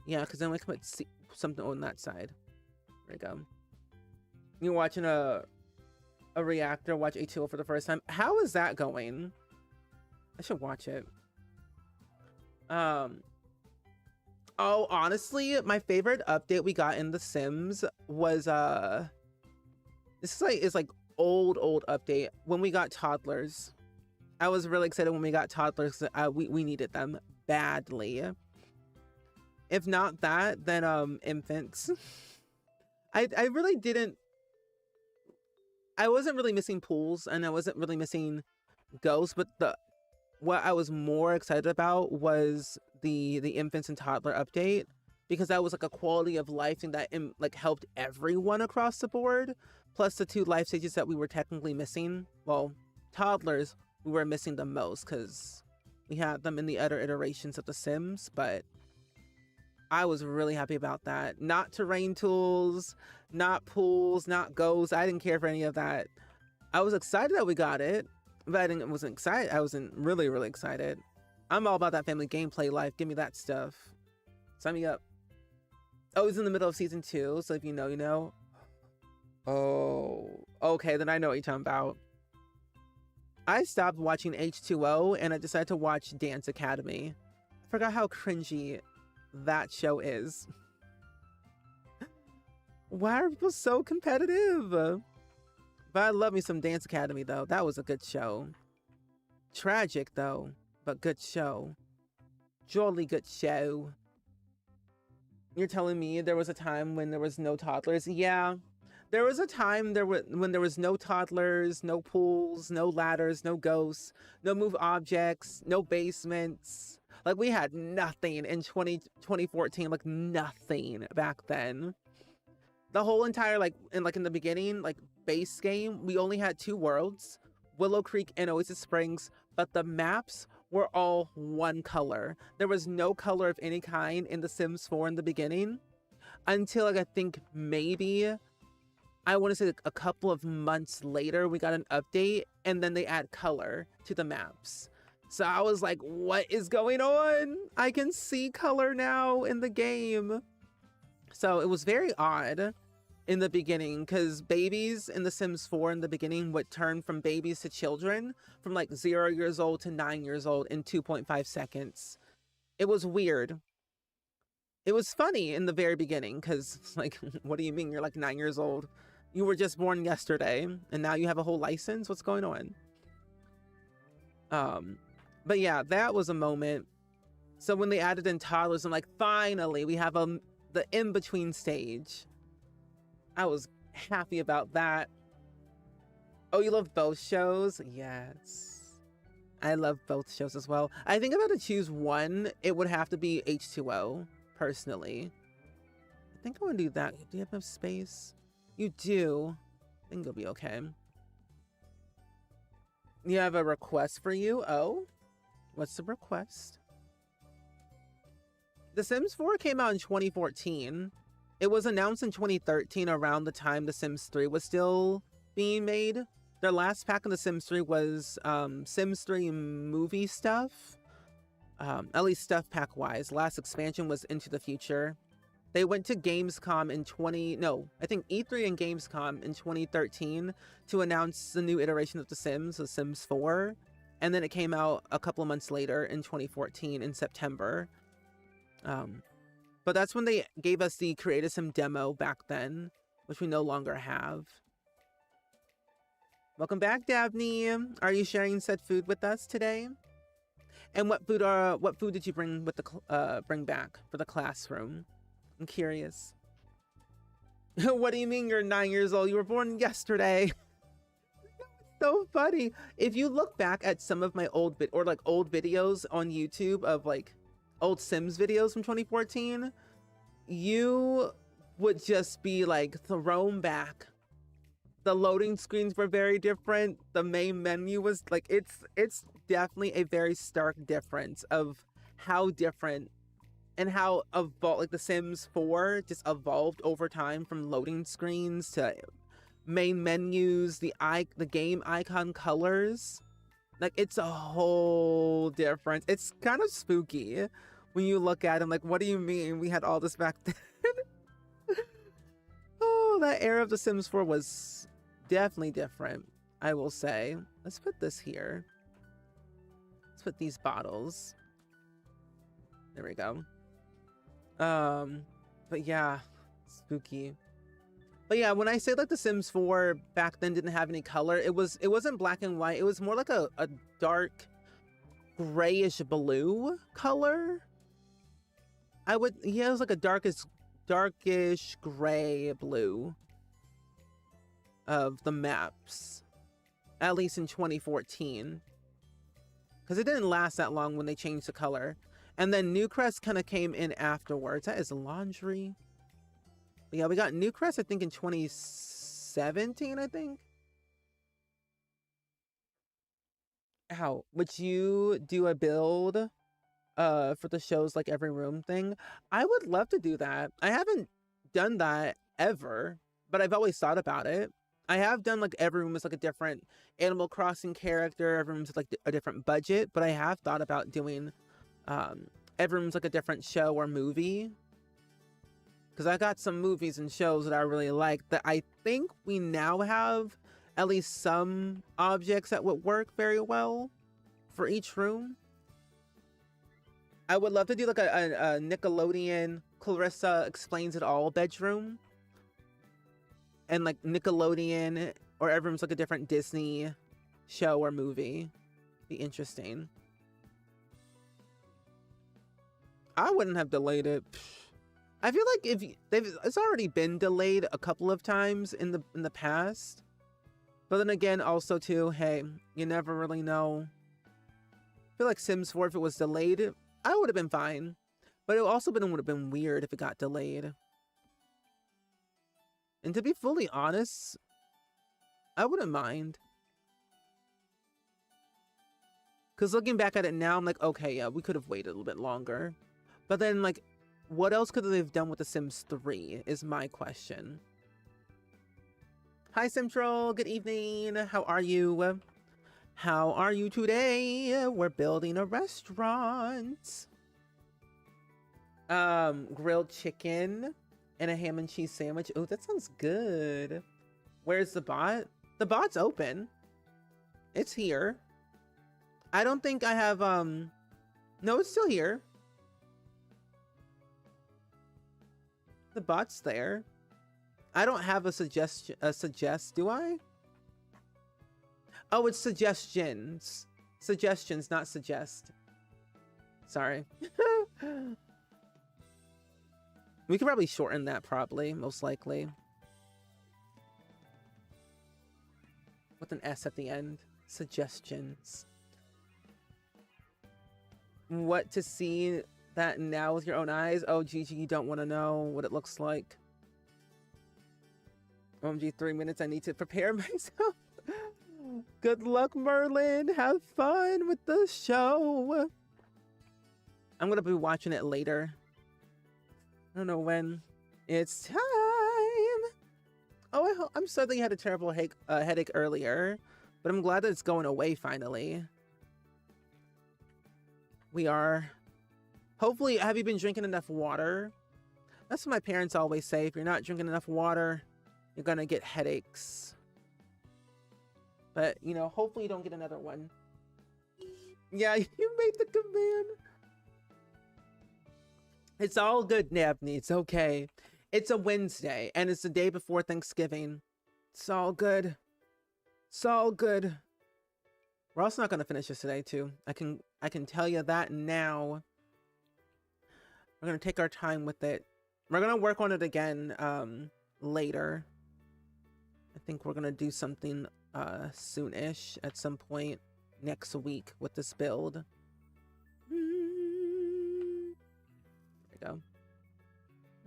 Yeah, because then we can put something on that side. There we go. You're watching a reactor watch H2O for the first time. How is that going? I should watch it. Oh, honestly, my favorite update we got in The Sims was this is like old update when we got toddlers. I was really excited when we got toddlers. We needed them badly. If not that, then infants. I really didn't. I wasn't really missing pools, and I wasn't really missing ghosts, but what I was more excited about was the infants and toddler update, because that was like a quality of life thing that like helped everyone across the board. Plus the 2 life stages that we were technically missing. Well, toddlers we were missing the most because we had them in the other iterations of The Sims, but I was really happy about that. Not terrain tools, not pools, not ghosts. I didn't care for any of that. I was excited that we got it, but I wasn't excited. I wasn't really excited. I'm all about that family gameplay life. Give me that stuff. Sign me up. Oh, it's in the middle of season 2, so if you know, you know. Oh, okay, then I know what you're talking about. I stopped watching H2O and I decided to watch Dance Academy. I forgot how cringy that show is. Why are people so competitive? But I love me some Dance Academy though. That was a good show. Tragic though, but good show. Jolly good show. You're telling me there was a time when there was no toddlers? Yeah. There was a time when there was no toddlers, no pools, no ladders, no ghosts, no move objects, no basements. Like we had nothing in 2014, like nothing back then. The whole entire in the beginning, like base game, we only had 2 worlds, Willow Creek and Oasis Springs, but the maps were all one color. There was no color of any kind in The Sims 4 in the beginning until I think maybe I want to say a couple of months later, we got an update and then they add color to the maps. So I was like, what is going on? I can see color now in the game. So it was very odd in the beginning because babies in The Sims 4 in the beginning would turn from babies to children from 0 years old to 9 years old in 2.5 seconds. It was weird. It was funny in the very beginning because what do you mean you're 9 years old? You were just born yesterday and now you have a whole license? What's going on? But yeah, that was a moment. So when they added in toddlers, I'm like, finally, we have the in-between stage. I was happy about that. Oh, you love both shows? Yes. I love both shows as well. I think if I had to choose one, it would have to be H2O, personally. I think I want to do that. Do you have enough space? You do. I think it'll be okay. You have a request for you? Oh? What's the request? The Sims 4 came out in 2014. It was announced in 2013 around the time The Sims 3 was still being made. Their last pack of The Sims 3 was Sims 3 movie stuff. At least stuff pack wise. Last expansion was Into the Future. They went to Gamescom in E3 and Gamescom in 2013 to announce the new iteration of The Sims, The Sims 4. And then it came out a couple of months later in 2014 in September. But that's when they gave us the Create a Sim demo back then, which we no longer have. Welcome back, Dabney. Are you sharing said food with us today? And what food did you bring bring back for the classroom? I'm curious. What do you mean you're 9 years old? You were born yesterday. So funny. If you look back at some of my old videos on YouTube of old Sims videos from 2014, you would just be thrown back. The loading screens were very different. The main menu was it's definitely a very stark difference of how different and how The Sims 4 just evolved over time from loading screens to main menus, the game icon colors. It's a whole difference. It's kind of spooky when you look at them. What do you mean we had all this back then? Oh, that era of The Sims 4 was definitely different, I will say. Let's put this here. Let's put these bottles. There we go. But yeah, spooky. But yeah, when I say like The Sims 4 back then didn't have any color, it wasn't black and white. It was more like a dark grayish blue color. It was like a darkish gray blue of the maps, at least in 2014, because it didn't last that long when they changed the color. And then Newcrest kind of came in afterwards. That is laundry. But yeah, we got Newcrest, I think, in 2017, I think. How would you do a build for the shows like Every Room thing? I would love to do that. I haven't done that ever, but I've always thought about it. I have done like Every Room is like a different Animal Crossing character. Every Room's like a different budget, but I have thought about doing Every Room's like a different show or movie. Because I got some movies and shows that I really like that I think we now have at least some objects that would work very well for each room. I would love to do like a Nickelodeon Clarissa Explains It All bedroom. And like Nickelodeon or Every Room's like a different Disney show or movie. Be interesting. I wouldn't have delayed it. I feel like it's already been delayed a couple of times in the past. But then again, also too, hey, you never really know. I feel like Sims 4, if it was delayed, I would have been fine. But it also would have been weird if it got delayed. And to be fully honest, I wouldn't mind. Because looking back at it now, I'm like, okay, yeah, we could have waited a little bit longer. But then, like, what else could they have done with The Sims 3 is my question. Hi, Simtroll. Good evening. How are you? How are you today? We're building a restaurant. Grilled chicken and a ham and cheese sandwich. Oh, that sounds good. Where's the bot? The bot's open. It's here. I don't think I have, no, it's still here. The bot's there. I don't have a suggest, do I? Oh, it's suggestions. Suggestions, not suggest. Sorry. We could probably shorten that, most likely. With an S at the end. Suggestions. What to see that now with your own eyes? Oh, Gigi, you don't want to know what it looks like. OMG, 3 minutes. I need to prepare myself. Good luck, Merlin. Have fun with the show. I'm going to be watching it later. I don't know when. It's time. Oh, I'm sorry that you had a terrible headache earlier, but I'm glad that it's going away finally. We are... Hopefully, have you been drinking enough water? That's what my parents always say. If you're not drinking enough water, you're gonna get headaches. But, you know, hopefully you don't get another one. Yeah, you made the command. It's all good, Nabney. It's okay. It's a Wednesday, and it's the day before Thanksgiving. It's all good. It's all good. We're also not gonna finish this today, too. I can tell you that now. We're gonna take our time with it. We're gonna work on it again later. I think we're gonna do something soon-ish at some point next week with this build. There we go.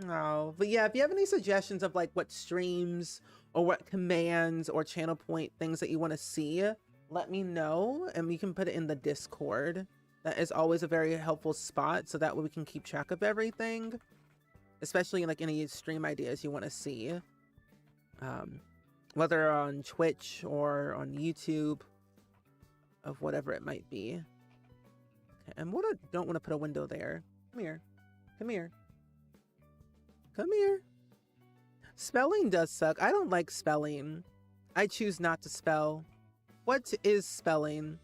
Oh, but yeah, if you have any suggestions of like what streams or what commands or channel point things that you want to see, let me know and we can put it in the Discord. That is always a very helpful spot, so that way we can keep track of everything, especially like any stream ideas you want to see, whether on Twitch or on YouTube, of whatever it might be. Okay, and what I don't want to put a window there. Come here, come here, come here. Spelling does suck. I don't like spelling. I choose not to spell. What is spelling?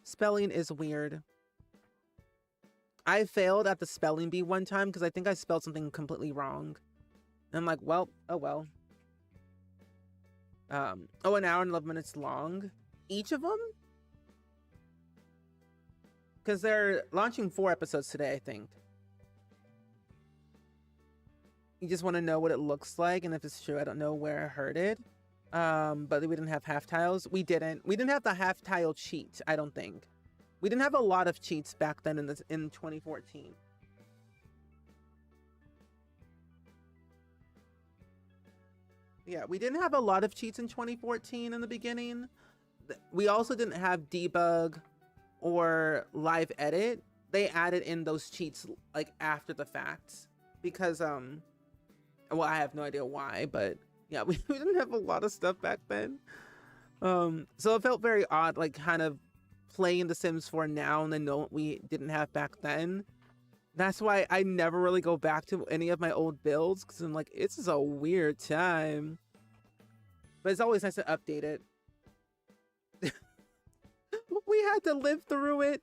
Spelling is weird. I failed at the spelling bee one time because I think I spelled something completely wrong. And I'm like, well, oh well. Oh, an hour and 11 minutes long. Each of them? Because they're launching 4 episodes today, I think. You just want to know what it looks like, and if it's true, I don't know where I heard it. But we didn't have half tiles. We didn't have the half tile cheat, I don't think. We didn't have a lot of cheats back then in 2014. Yeah, we didn't have a lot of cheats in 2014 in the beginning. We also didn't have debug or live edit. They added in those cheats like after the fact because well, I have no idea why, but yeah, we didn't have a lot of stuff back then. So it felt very odd, like kind of playing The Sims 4 now and then know what we didn't have back then. That's why I never really go back to any of my old builds, because I'm like, it's just a weird time. But it's always nice to update it. We had to live through it.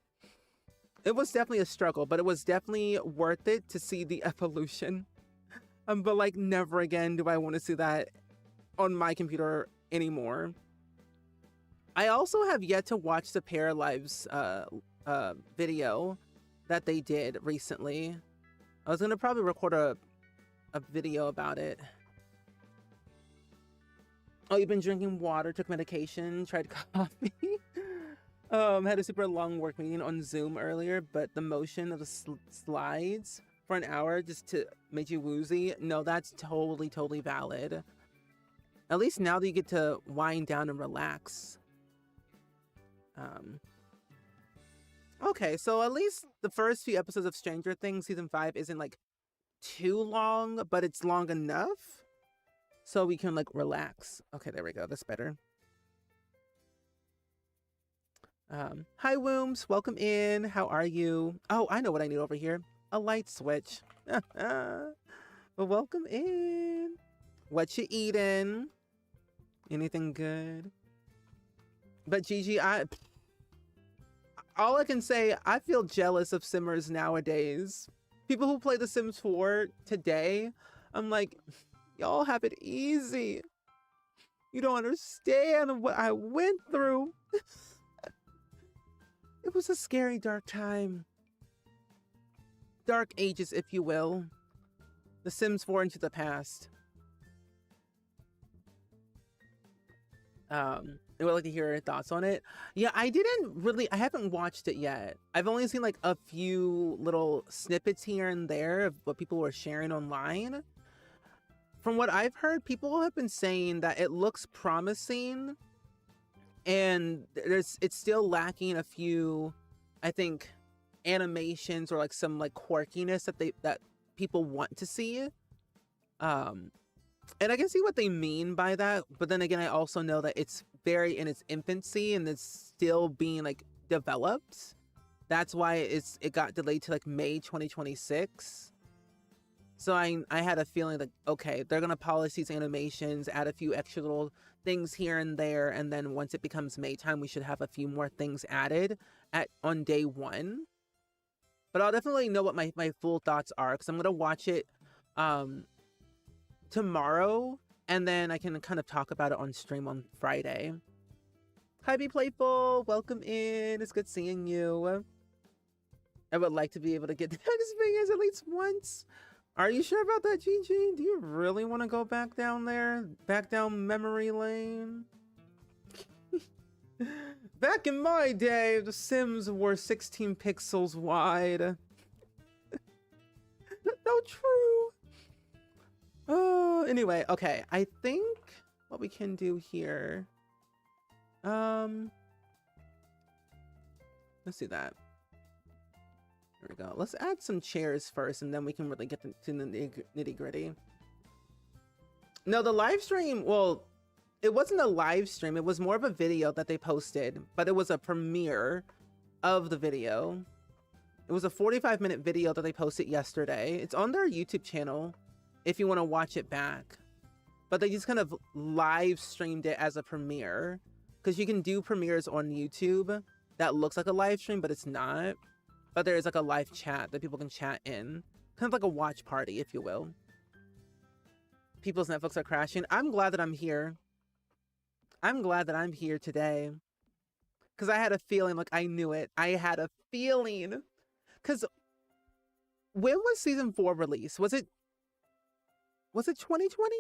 It was definitely a struggle, but it was definitely worth it to see the evolution. But like, never again do I want to see that on my computer anymore. I also have yet to watch the Pair Lives video that they did recently. I was gonna probably record a video about it. Oh, you've been drinking water, took medication, tried coffee. Had a super long work meeting on Zoom earlier, but the motion of the slides for an hour just to make you woozy. No, that's totally valid. At least now that you get to wind down and relax. Okay, so at least the first few episodes of Stranger Things season 5 isn't like too long, but it's long enough so we can like relax. Okay, there we go. That's better. Hi Wooms, welcome in. How are you? Oh, I know what I need over here. A light switch. Well, welcome in. What you eating? Anything good? But Gigi, all I can say, I feel jealous of Simmers nowadays. People who play The Sims 4 today, I'm like, y'all have it easy. You don't understand what I went through. It was a scary, dark time. Dark ages, if you will. The Sims 4 into the past. I would like to hear your thoughts on it. Yeah, I haven't watched it yet. I've only seen like a few little snippets here and there of what people were sharing online. From what I've heard, people have been saying that it looks promising and it's still lacking a few, I think, animations or like some like quirkiness that people want to see. And I can see what they mean by that, but then again, I also know that it's very in its infancy and it's still being like developed. That's why it got delayed to like May 2026. So I had a feeling like, okay, they're gonna polish these animations, add a few extra little things here and there, and then once it becomes May time, we should have a few more things added on day 1. But I'll definitely know what my full thoughts are, because I'm gonna watch it tomorrow, and then I can kind of talk about it on stream on Friday. Hi, Be Playful, welcome in. It's good seeing you. I would like to be able to get the next Vegas at least once. Are you sure about that, Gigi? Do you really want to go back down there? Back down memory lane? Back in my day, the Sims were 16 pixels wide. No, true. Anyway, okay. I think what we can do here. Let's do that. There we go. Let's add some chairs first, and then we can really get to the nitty gritty. No, the live stream, well, it wasn't a live stream. It was more of a video that they posted, but it was a premiere of the video. It was a 45-minute video that they posted yesterday. It's on their YouTube channel if you want to watch it back. But they just kind of live streamed it as a premiere, because you can do premieres on YouTube. that looks like a live stream, but it's not. But there is like a live chat that people can chat in. Kind of like a watch party, if you will. People's Netflix are crashing. I'm glad that I'm here. I'm glad that I'm here today. Because I had a feeling, like I knew it. I had a feeling. Because when was season 4 released? Was it 2020?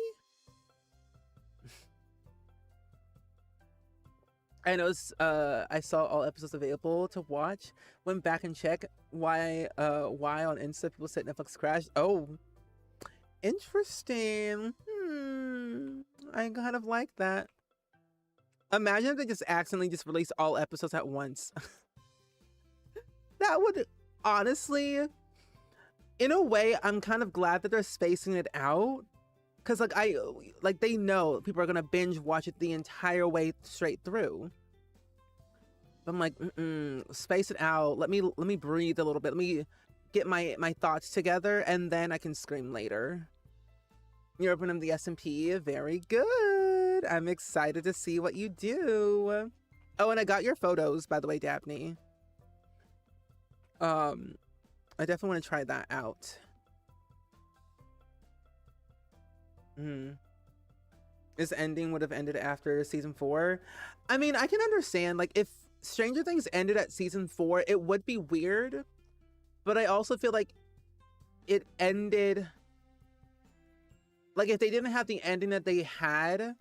I know I saw all episodes available to watch. Went back and checked why on Insta people said Netflix crashed. Oh, interesting. I kind of like that. Imagine if they just accidentally just released all episodes at once. That would, honestly, in a way, I'm kind of glad that they're spacing it out. Cause like they know people are gonna binge watch it the entire way straight through. But I'm like, space it out. Let me breathe a little bit. Let me get my thoughts together, and then I can scream later. You're opening the S&P. Very good. I'm excited to see what you do. Oh, and I got your photos, by the way, Dabney. I definitely want to try that out. This ending would have ended after season 4. I mean, I can understand, like, if Stranger Things ended at season 4, it would be weird. But I also feel like it ended, like, if they didn't have the ending that they had,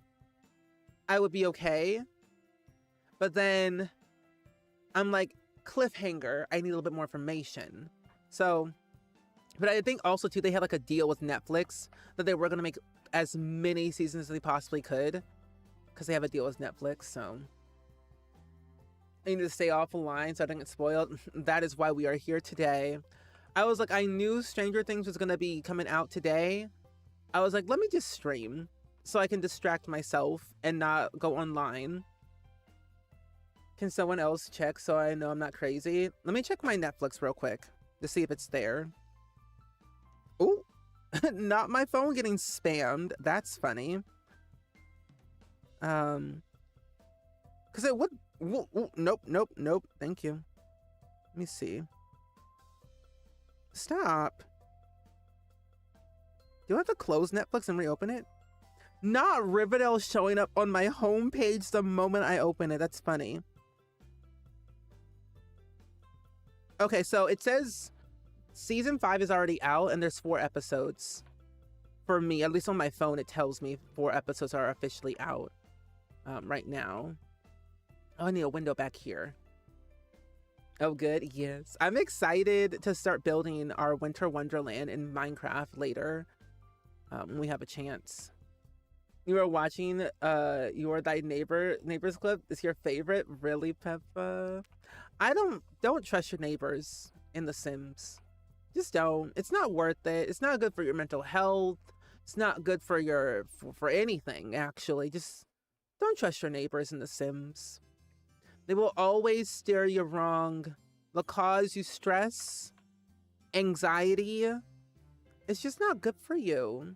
I would be okay. But then I'm like, cliffhanger, I need a little bit more information. So, but I think also too, they had like a deal with Netflix that they were going to make as many seasons as they possibly could, because they have a deal with Netflix. So I need to stay off the line so I don't get spoiled. That is why we are here today. I was like, I knew Stranger Things was going to be coming out today. I was like, let me just stream so I can distract myself and not go online. Can someone else check so I know I'm not crazy? Let me check my Netflix real quick to see if it's there. Oh, not my phone getting spammed. That's funny. Because it would. Nope. Thank you. Let me see. Stop. Do I have to close Netflix and reopen it? Not Riverdale showing up on my homepage the moment I open it. That's funny. Okay, so it says season 5 is already out and there's 4 episodes. For me, at least on my phone, it tells me 4 episodes are officially out right now. Oh, I need a window back here. Oh, good. Yes. I'm excited to start building our winter wonderland in Minecraft later when we have a chance. You are watching You're Thy Neighbors clip is your favorite? Really, Peppa? I don't trust your neighbors in The Sims. Just don't. It's not worth it. It's not good for your mental health. It's not good for for anything, actually. Just don't trust your neighbors in The Sims. They will always steer you wrong. They'll cause you stress, anxiety. It's just not good for you.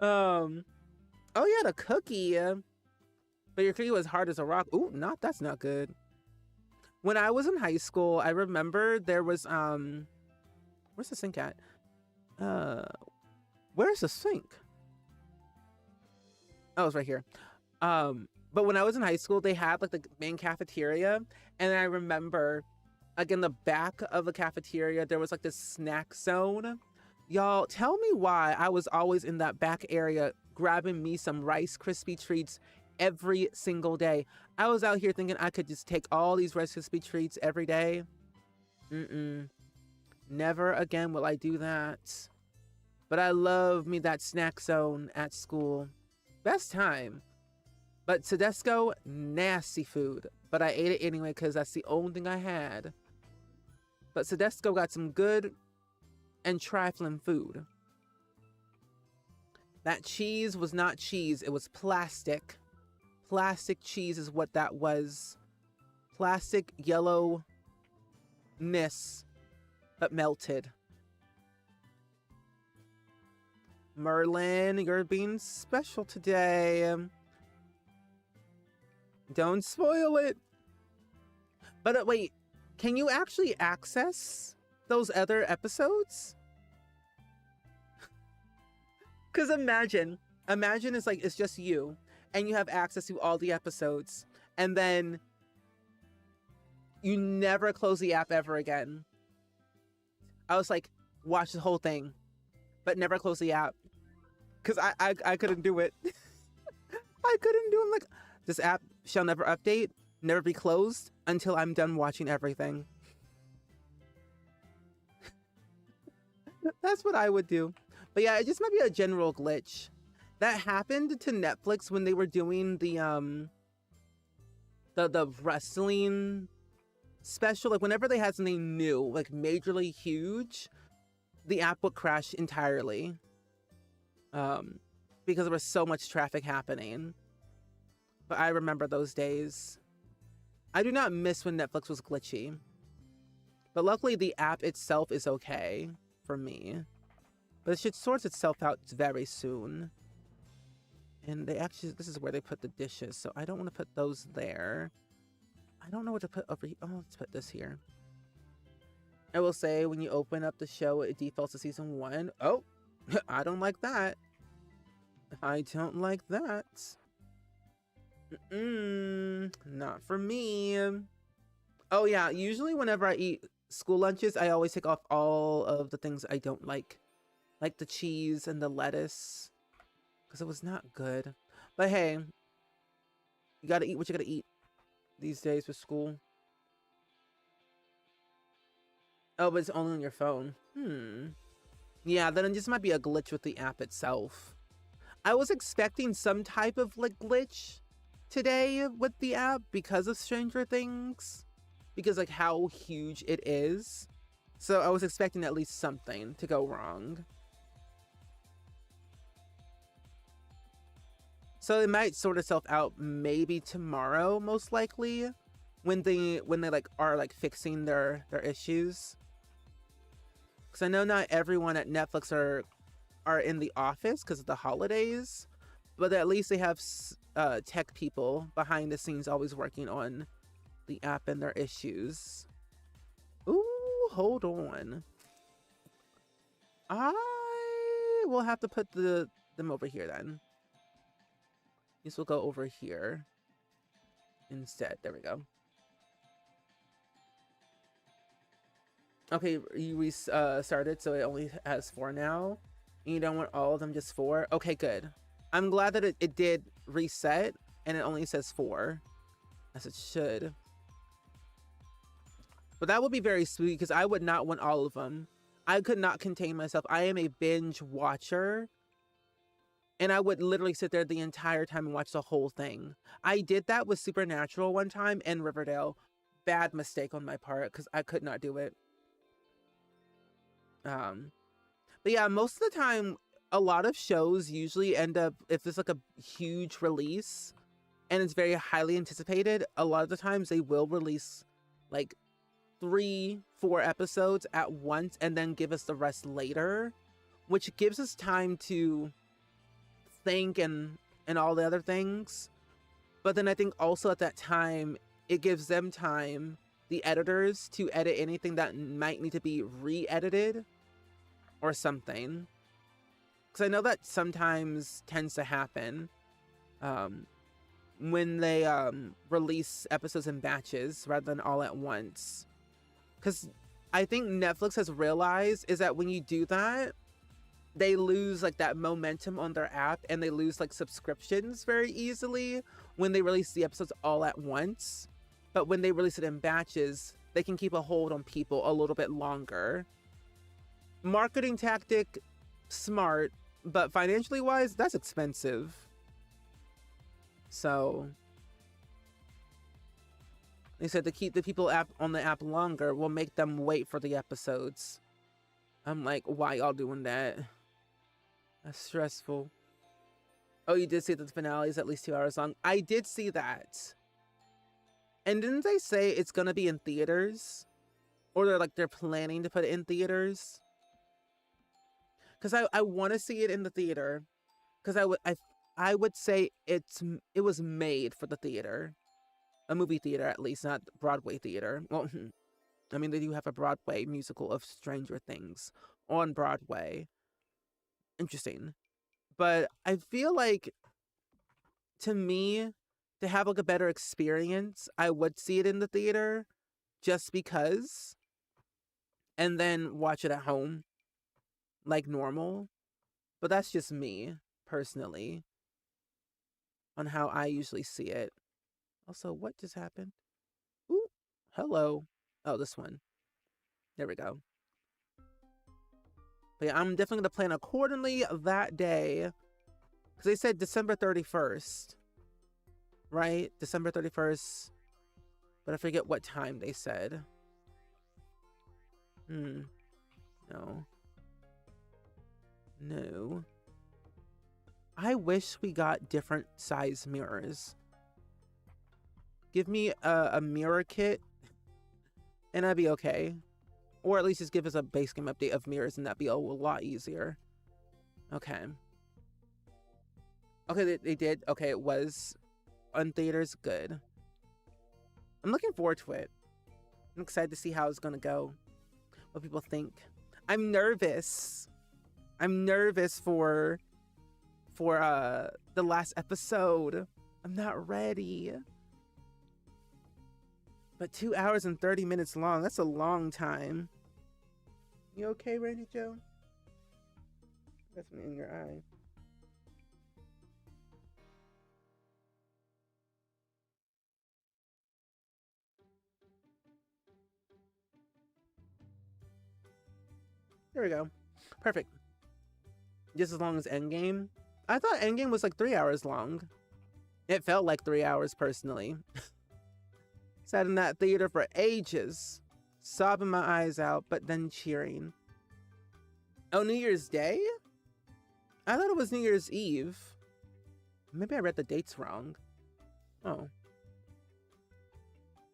Oh yeah, the cookie. But your cookie was hard as a rock. Ooh, that's not good. When I was in high school, I remember there was where's the sink at? Where's the sink? Oh, it's right here. But when I was in high school, they had like the main cafeteria, and I remember like in the back of the cafeteria there was like this snack zone. Y'all, tell me why I was always in that back area grabbing me some Rice Krispie treats every single day. I was out here thinking I could just take all these Rice Krispie treats every day. Never again will I do that. But I love me that snack zone at school. Best time. But Tedesco, nasty food. But I ate it anyway because that's the only thing I had. But Tedesco got some good and trifling food. That cheese was not cheese. It was plastic. Plastic cheese is what that was. Plastic yellowness, but melted. Merlin, you're being special today. Don't spoil it. But wait, can you actually access those other episodes? Because imagine it's just you and you have access to all the episodes, and then you never close the app ever again. I was like, watch the whole thing, but never close the app. Because I couldn't do it. I couldn't do it. Like, this app shall never update, never be closed until I'm done watching everything. That's what I would do. But yeah, it just might be a general glitch. That happened to Netflix when they were doing the wrestling special. Like, whenever they had something new, like majorly huge, the app would crash entirely. Because there was so much traffic happening. But I remember those days. I do not miss when Netflix was glitchy. But luckily the app itself is okay for me. But it should sort itself out very soon. And they actually, this is where they put the dishes, so I don't want to put those there. I don't know what to put over here. Oh, let's put this here. I will say, when you open up the show, it defaults to season 1. Oh, I don't like that. I don't like that. Not for me. Oh yeah, usually whenever I eat school lunches, I always take off all of the things I don't like the cheese and the lettuce, because it was not good. But hey, you gotta eat what you gotta eat these days with school. Oh, but it's only on your phone. Yeah, then it just might be a glitch with the app itself. I was expecting some type of like glitch today with the app because of Stranger Things, because like how huge it is. So I was expecting at least something to go wrong. So it might sort itself out maybe tomorrow, most likely, when they like are like fixing their issues. Because I know not everyone at Netflix are in the office because of the holidays, but at least they have tech people behind the scenes always working on the app and their issues. Ooh, hold on. I will have to put them over here then. This will go over here instead. There we go. Okay, you restarted, so it only has 4 now. And you don't want all of them, just 4? Okay, good. I'm glad that it did reset and it only says 4, as it should. But that would be very sweet, because I would not want all of them. I could not contain myself. I am a binge watcher, and I would literally sit there the entire time and watch the whole thing. I did that with Supernatural one time and Riverdale. Bad mistake on my part, because I could not do it. But yeah, most of the time, a lot of shows usually end up, if there's like a huge release and it's very highly anticipated, a lot of the times they will release like 3-4 episodes at once and then give us the rest later, which gives us time to think and all the other things. But then I think also at that time, it gives them time, the editors, to edit anything that might need to be re-edited or something. Because I know that sometimes tends to happen when they release episodes in batches rather than all at once. Because I think Netflix has realized is that when you do that, they lose like that momentum on their app, and they lose like subscriptions very easily when they release the episodes all at once. But when they release it in batches, they can keep a hold on people a little bit longer. Marketing tactic, smart, but financially wise, that's expensive. So they said to keep the people on the app longer will make them wait for the episodes. I'm like, why y'all doing that? That's stressful. Oh, you did see that the finale is at least 2 hours long. I did see that. And didn't they say it's gonna be in theaters? Or they're planning to put it in theaters? Because I want to see it in the theater. Because I would say it was made for the theater. A movie theater, at least, not Broadway theater. Well, I mean, they do have a Broadway musical of Stranger Things on Broadway. Interesting. But I feel like, to me, to have like a better experience, I would see it in the theater just because, and then watch it at home like normal. But that's just me, personally, on how I usually see it. Also, what just happened? Ooh, hello. Oh, this one. There we go. But yeah, I'm definitely going to plan accordingly that day. Because they said December 31st. Right? December 31st. But I forget what time they said. No. No. I wish we got different size mirrors. Give me a mirror kit and I'd be okay. Or at least just give us a base game update of mirrors and that'd be a lot easier. Okay. Okay, they did. Okay, it was on theaters. Good. I'm looking forward to it. I'm excited to see how it's gonna go. What people think. I'm nervous. I'm nervous for the last episode. I'm not ready. But 2 hours and 30 minutes long. That's a long time. You okay, Randy Joe? That's in your eye. There we go. Perfect. Just as long as Endgame. I thought Endgame was like 3 hours long. It felt like 3 hours personally. Sat in that theater for ages, sobbing my eyes out, but then cheering. Oh, New Year's Day? I thought it was New Year's Eve. Maybe I read the dates wrong. Oh.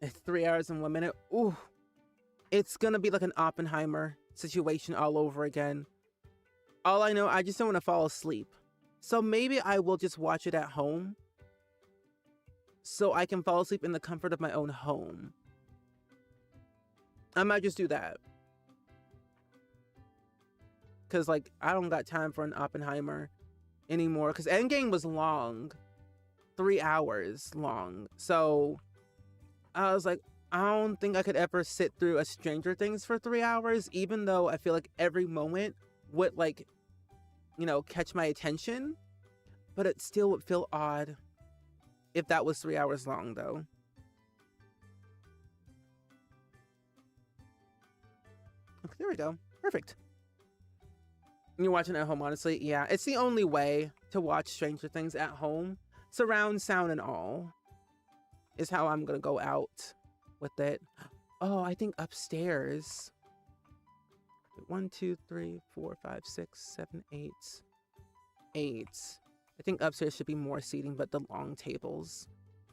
It's 3 hours and 1 minute. Ooh. It's gonna be like an Oppenheimer situation all over again. All I know, I just don't want to fall asleep. So maybe I will just watch it at home. So I can fall asleep in the comfort of my own home. I might just do that. Because, like, I don't got time for an Oppenheimer anymore. Because Endgame was long. 3 hours long. So, I was like, I don't think I could ever sit through a Stranger Things for 3 hours. Even though I feel like every moment would, like, you know, catch my attention. But it still would feel odd if that was 3 hours long, though. Okay, there we go. Perfect. You're watching at home, honestly? Yeah, it's the only way to watch Stranger Things at home. Surround sound and all is how I'm gonna go out with it. Oh, I think upstairs. 1, 2, 3, 4, 5, 6, 7, 8. 8. I think upstairs should be more seating, but the long tables.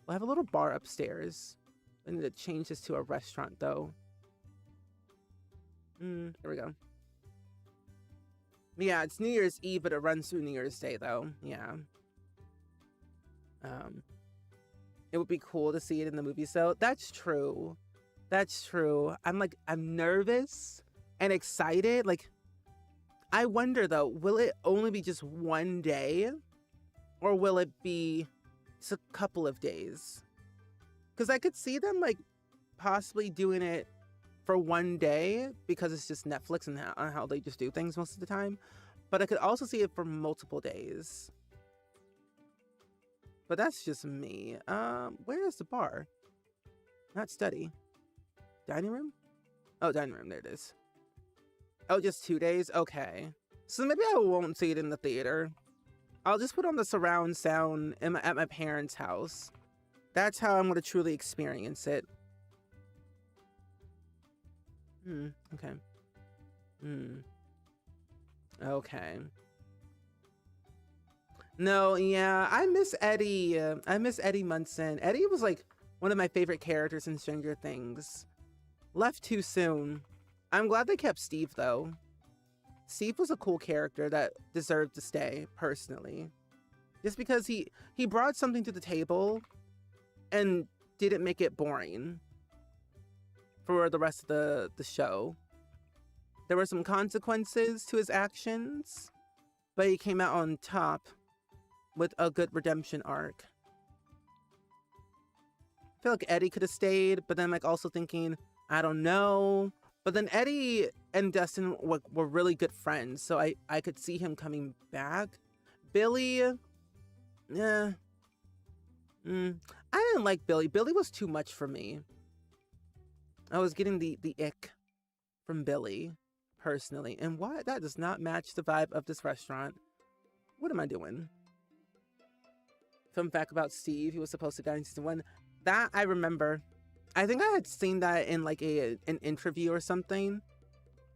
We'll have a little bar upstairs. I need to change this to a restaurant, though. There we go. Yeah, it's New Year's Eve, but it runs through New Year's Day, though. Yeah. It would be cool to see it in the movie, so that's true. That's true. I'm nervous and excited. Like, I wonder, though, will it only be just one day? Or will it be just a couple of days? Because I could see them, like, possibly doing it for one day because it's just Netflix and how they just do things most of the time. But I could also see it for multiple days. But that's just me. Where is the bar? Not study. Dining room? Oh, dining room. There it is. Oh, just 2 days? Okay. So maybe I won't see it in the theater. I'll just put on the surround sound at my parents' house. That's how I'm going to truly experience it. Okay. Okay. No, yeah, I miss Eddie. I miss Eddie Munson. Eddie was like one of my favorite characters in Stranger Things. Left too soon. I'm glad they kept Steve, though. Steve was a cool character that deserved to stay, personally. Just because he brought something to the table, and didn't make it boring for the rest of the show. There were some consequences to his actions, but he came out on top with a good redemption arc. I feel like Eddie could have stayed, but then like also thinking, I don't know. But then Eddie and Dustin were really good friends, so I could see him coming back. Billy, yeah. I didn't like Billy. Billy was too much for me. I was getting the ick from Billy, personally. And why? That does not match the vibe of this restaurant. What am I doing? Fun fact about Steve, he was supposed to die in season 1. That I remember. I think I had seen that in like an interview or something,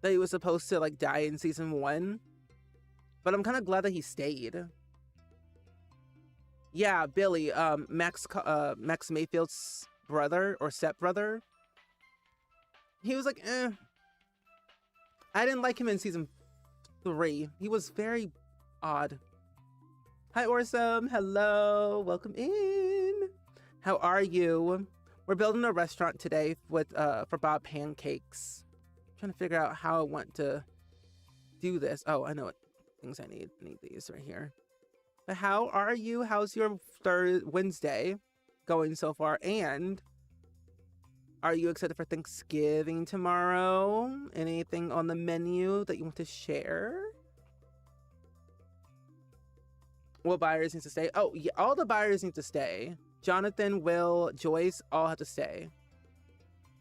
that he was supposed to like die in season 1. But I'm kind of glad that he stayed. Yeah, Billy, Max Mayfield's brother or stepbrother. He was like, eh. I didn't like him in season 3. He was very odd. Hi, Orsum. Hello. Welcome in. How are you? We're building a restaurant today with for Bob Pancakes. I'm trying to figure out how I want to do this. Oh, I know what things I need. I need these right here. But how are you? How's your Wednesday going so far? And are you excited for Thanksgiving tomorrow? Anything on the menu that you want to share? What buyers need to stay? Oh, yeah, all the buyers need to stay. Jonathan, Will, Joyce, all have to stay.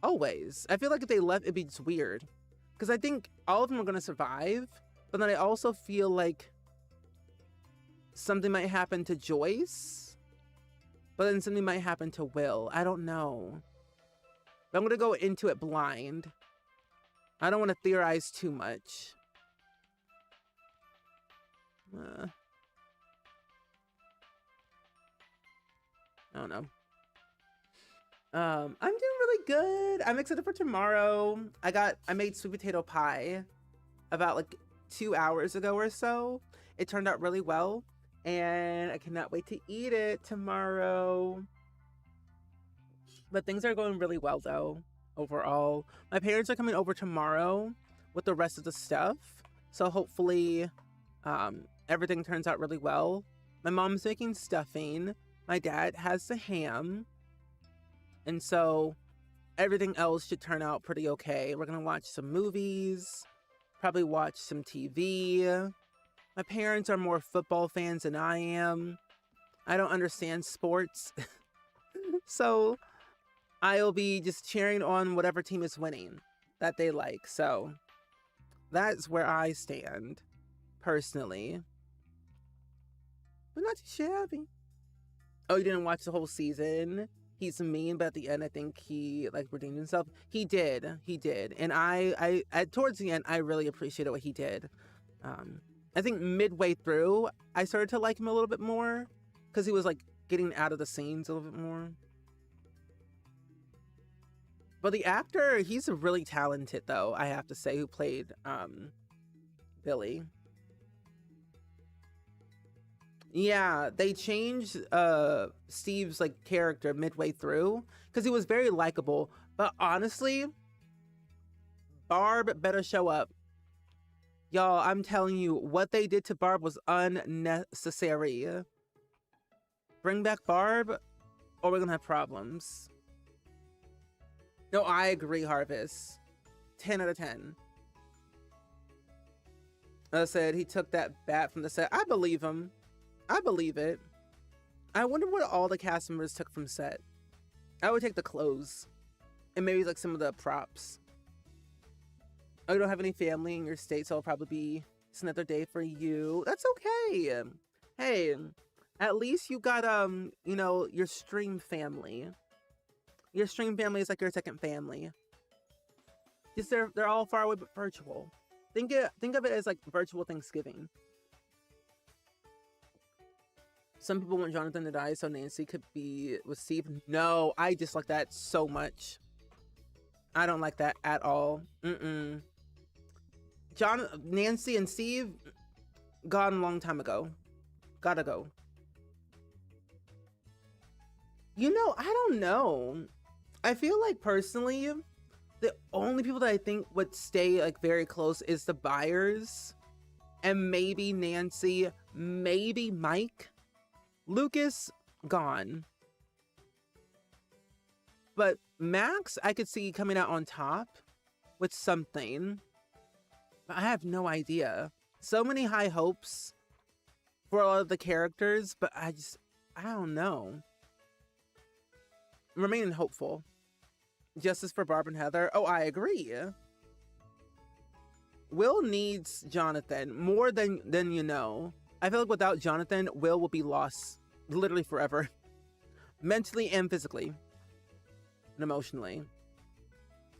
Always. I feel like if they left, it'd be just weird. Because I think all of them are going to survive. But then I also feel like something might happen to Joyce. But then something might happen to Will. I don't know. But I'm going to go into it blind. I don't want to theorize too much. I don't know. I'm doing really good. I'm excited for tomorrow. I made sweet potato pie about like 2 hours ago or so. It turned out really well, and I cannot wait to eat it tomorrow. But things are going really well though, overall. My parents are coming over tomorrow with the rest of the stuff. So hopefully everything turns out really well. My mom's making stuffing. My dad has the ham. And so everything else should turn out pretty okay. We're going to watch some movies, probably watch some TV. My parents are more football fans than I am. I don't understand sports. So I'll be just cheering on whatever team is winning that they like. So that's where I stand personally. But not too shabby. Oh, you didn't watch the whole season? He's mean, but at the end, I think he like redeemed himself. He did. And I towards the end, I really appreciated what he did. I think midway through, I started to like him a little bit more because he was like getting out of the scenes a little bit more. But the actor, he's really talented though, I have to say, who played Billy. Yeah, they changed Steve's like character midway through because he was very likable. But honestly, Barb better show up. Y'all, I'm telling you, what they did to Barb was unnecessary. Bring back Barb or we're gonna have problems. No, I agree, Harvest. 10 out of 10. I said he took that bat from the set. I believe him. I believe it. I wonder what all the cast members took from set. I would take the clothes and maybe like some of the props. Oh, you don't have any family in your state, so it'll probably be just another day for you. That's okay. Hey, at least you got you know, your stream family. Your stream family is like your second family. Just they're all far away but virtual. Think of it as like virtual Thanksgiving. Some people want Jonathan to die so Nancy could be with Steve. No, I dislike that so much. I don't like that at all. Nancy and Steve, gone a long time ago. Gotta go. You know, I don't know. I feel like personally, the only people that I think would stay like very close is the buyers and maybe Nancy, maybe Mike. Lucas, gone. But Max, I could see coming out on top with something. But I have no idea. So many high hopes for all of the characters, but I don't know. Remaining hopeful. Justice for Barb and Heather. Oh, I agree. Will needs Jonathan more than you know. I feel like without Jonathan, Will will be lost literally forever. Mentally and physically. And emotionally.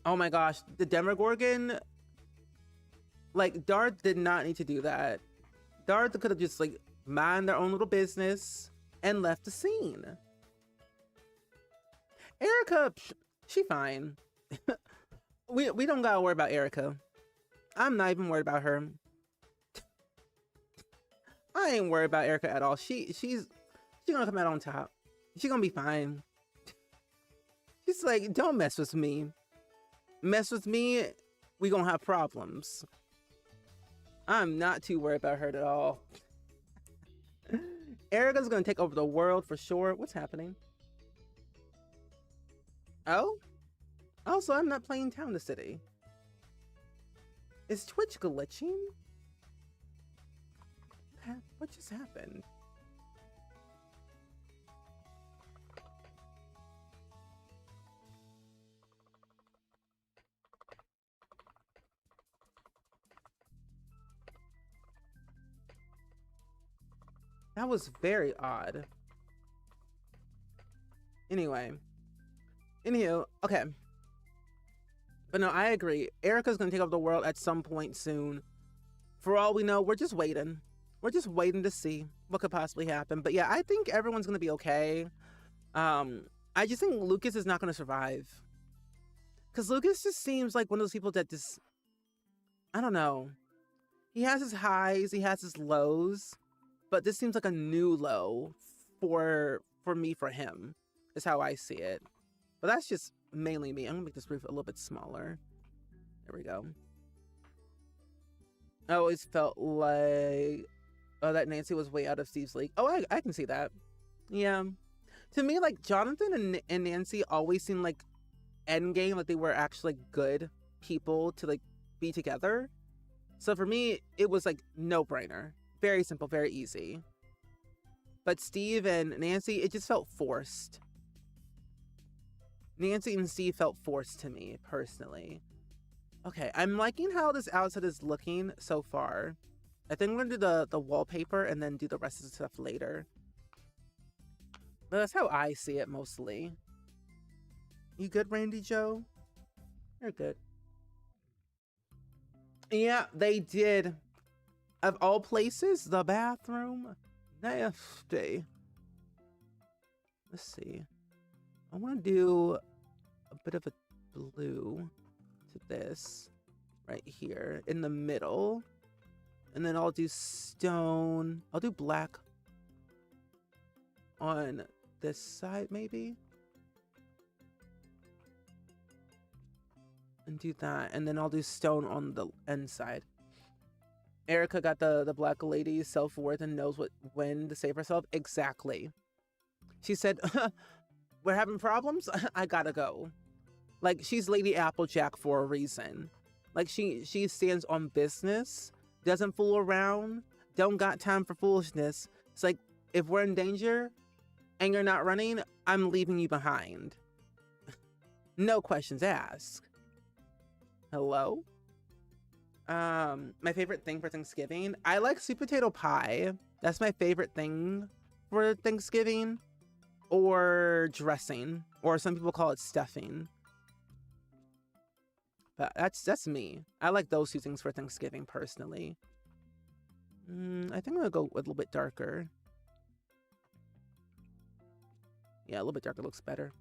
Oh my gosh. The Demogorgon. Like, Darth did not need to do that. Darth could have just, like, mind their own little business and left the scene. Erica, she fine. we don't gotta worry about Erica. I'm not even worried about her. I ain't worried about Erica at all. She's gonna come out on top. She's gonna be fine. She's like, don't mess with me. Mess with me, we gonna have problems. I'm not too worried about her at all. Erica's gonna take over the world for sure. What's happening? Oh? Also, I'm not playing Town to City. Is Twitch glitching? What just happened? That was very odd. Anyway. Anywho, okay. But no, I agree. Erica's gonna take over the world at some point soon. For all we know, we're just waiting. We're just waiting to see what could possibly happen. But yeah, I think everyone's gonna be okay. I just think Lucas is not gonna survive. Because Lucas just seems like one of those people that just, I don't know. He has his highs, he has his lows. But this seems like a new low for him, is how I see it. But that's just mainly me. I'm gonna make this roof a little bit smaller. There we go. I always felt like, oh, that Nancy was way out of Steve's league. Oh, I can see that. Yeah. To me, like, Jonathan and Nancy always seemed like endgame, like they were actually good people to like be together. So for me, it was like no-brainer. Very simple, very easy. But Steve and Nancy, it just felt forced. Nancy and Steve felt forced to me, personally. Okay, I'm liking how this outside is looking so far. I think I'm going to do the wallpaper and then do the rest of the stuff later. But that's how I see it, mostly. You good, Randy Joe? You're good. Yeah, they did. Of all places, the bathroom. Nasty. Let's see. I want to do a bit of a blue to this right here in the middle. And then I'll do stone. I'll do black on this side, maybe. And do that. And then I'll do stone on the end side. Erica got the black lady's self-worth and knows when to save herself. Exactly. She said, we're having problems? I gotta go. Like, she's Lady Applejack for a reason. Like, she stands on business, doesn't fool around, don't got time for foolishness. It's like, if we're in danger and you're not running, I'm leaving you behind. No questions asked. Hello? My favorite thing for Thanksgiving, I like sweet potato pie. That's my favorite thing for Thanksgiving, or dressing, or some people call it stuffing. But that's me. I like those two things for Thanksgiving personally. I think I'm gonna go a little bit darker. Yeah, a little bit darker looks better.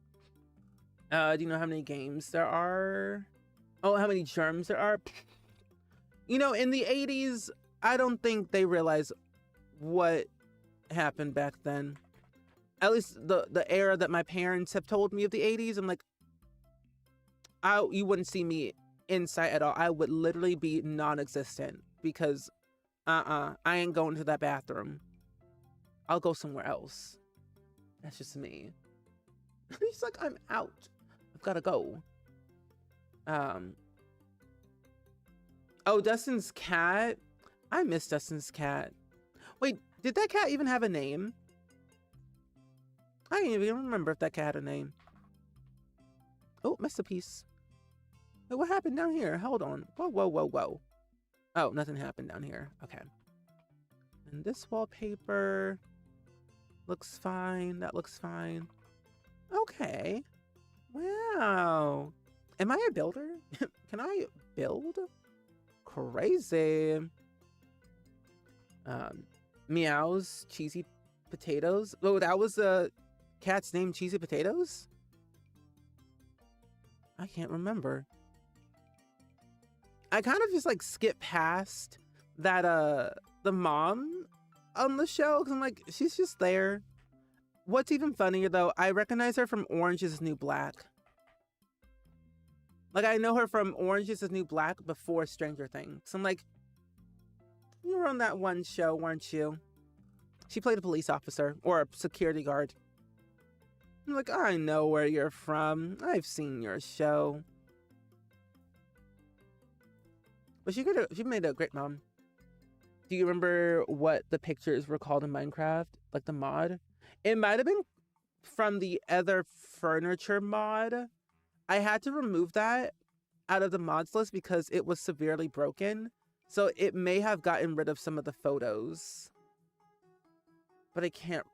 Do you know how many games there are? Oh, how many germs there are? You know, in the 80s, I don't think they realized what happened back then. at least the era that my parents have told me of the 80s, I'm like, you wouldn't see me inside at all. I would literally be non-existent because I ain't going to that bathroom. I'll go somewhere else. That's just me. He's like, I'm out. I've gotta go. Oh, Dustin's cat. I miss Dustin's cat. Wait, did that cat even have a name? I didn't even remember if that cat had a name. Oh, missed a piece. Wait, what happened down here? Hold on. Whoa, whoa, whoa, whoa. Oh, nothing happened down here. Okay. And this wallpaper looks fine. That looks fine. Okay. Wow. Am I a builder? Can I build? Crazy. Meows, cheesy potatoes. Oh, that was a cat's name, Cheesy Potatoes? I can't remember. I kind of just like skip past that the mom on the show because I'm like, she's just there. What's even funnier though, I recognize her from Orange is the New Black. Like, I know her from Orange is the New Black before Stranger Things. So I'm like, you were on that one show, weren't you? She played a police officer or a security guard. I'm like, I know where you're from. I've seen your show. But she made a great mom. Do you remember what the pictures were called in Minecraft? Like the mod? It might have been from the other furniture mod. I had to remove that out of the mods list because it was severely broken. So it may have gotten rid of some of the photos. But I can't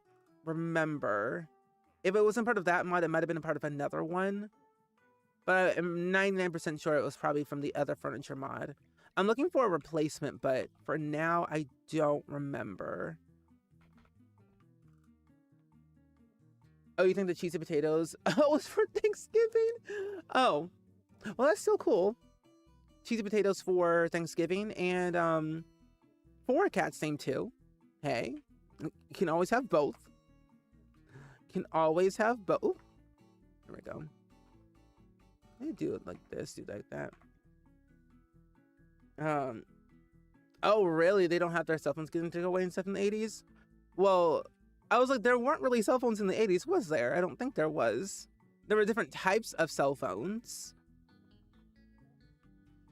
remember. If it wasn't part of that mod, it might have been a part of another one. But I'm 99% sure it was probably from the other furniture mod. I'm looking for a replacement, but for now, I don't remember. Oh, you think the cheesy potatoes was for Thanksgiving? Oh, well, that's still cool. Cheesy potatoes for Thanksgiving and for a cat's name too. Hey, you can always have both. Can always have both. There we go. They do it like this, do like that. Oh, really? They don't have their cell phones getting taken away and stuff in the 80s? Well, I was like, there weren't really cell phones in the 80s, was there? I don't think there was. There were different types of cell phones.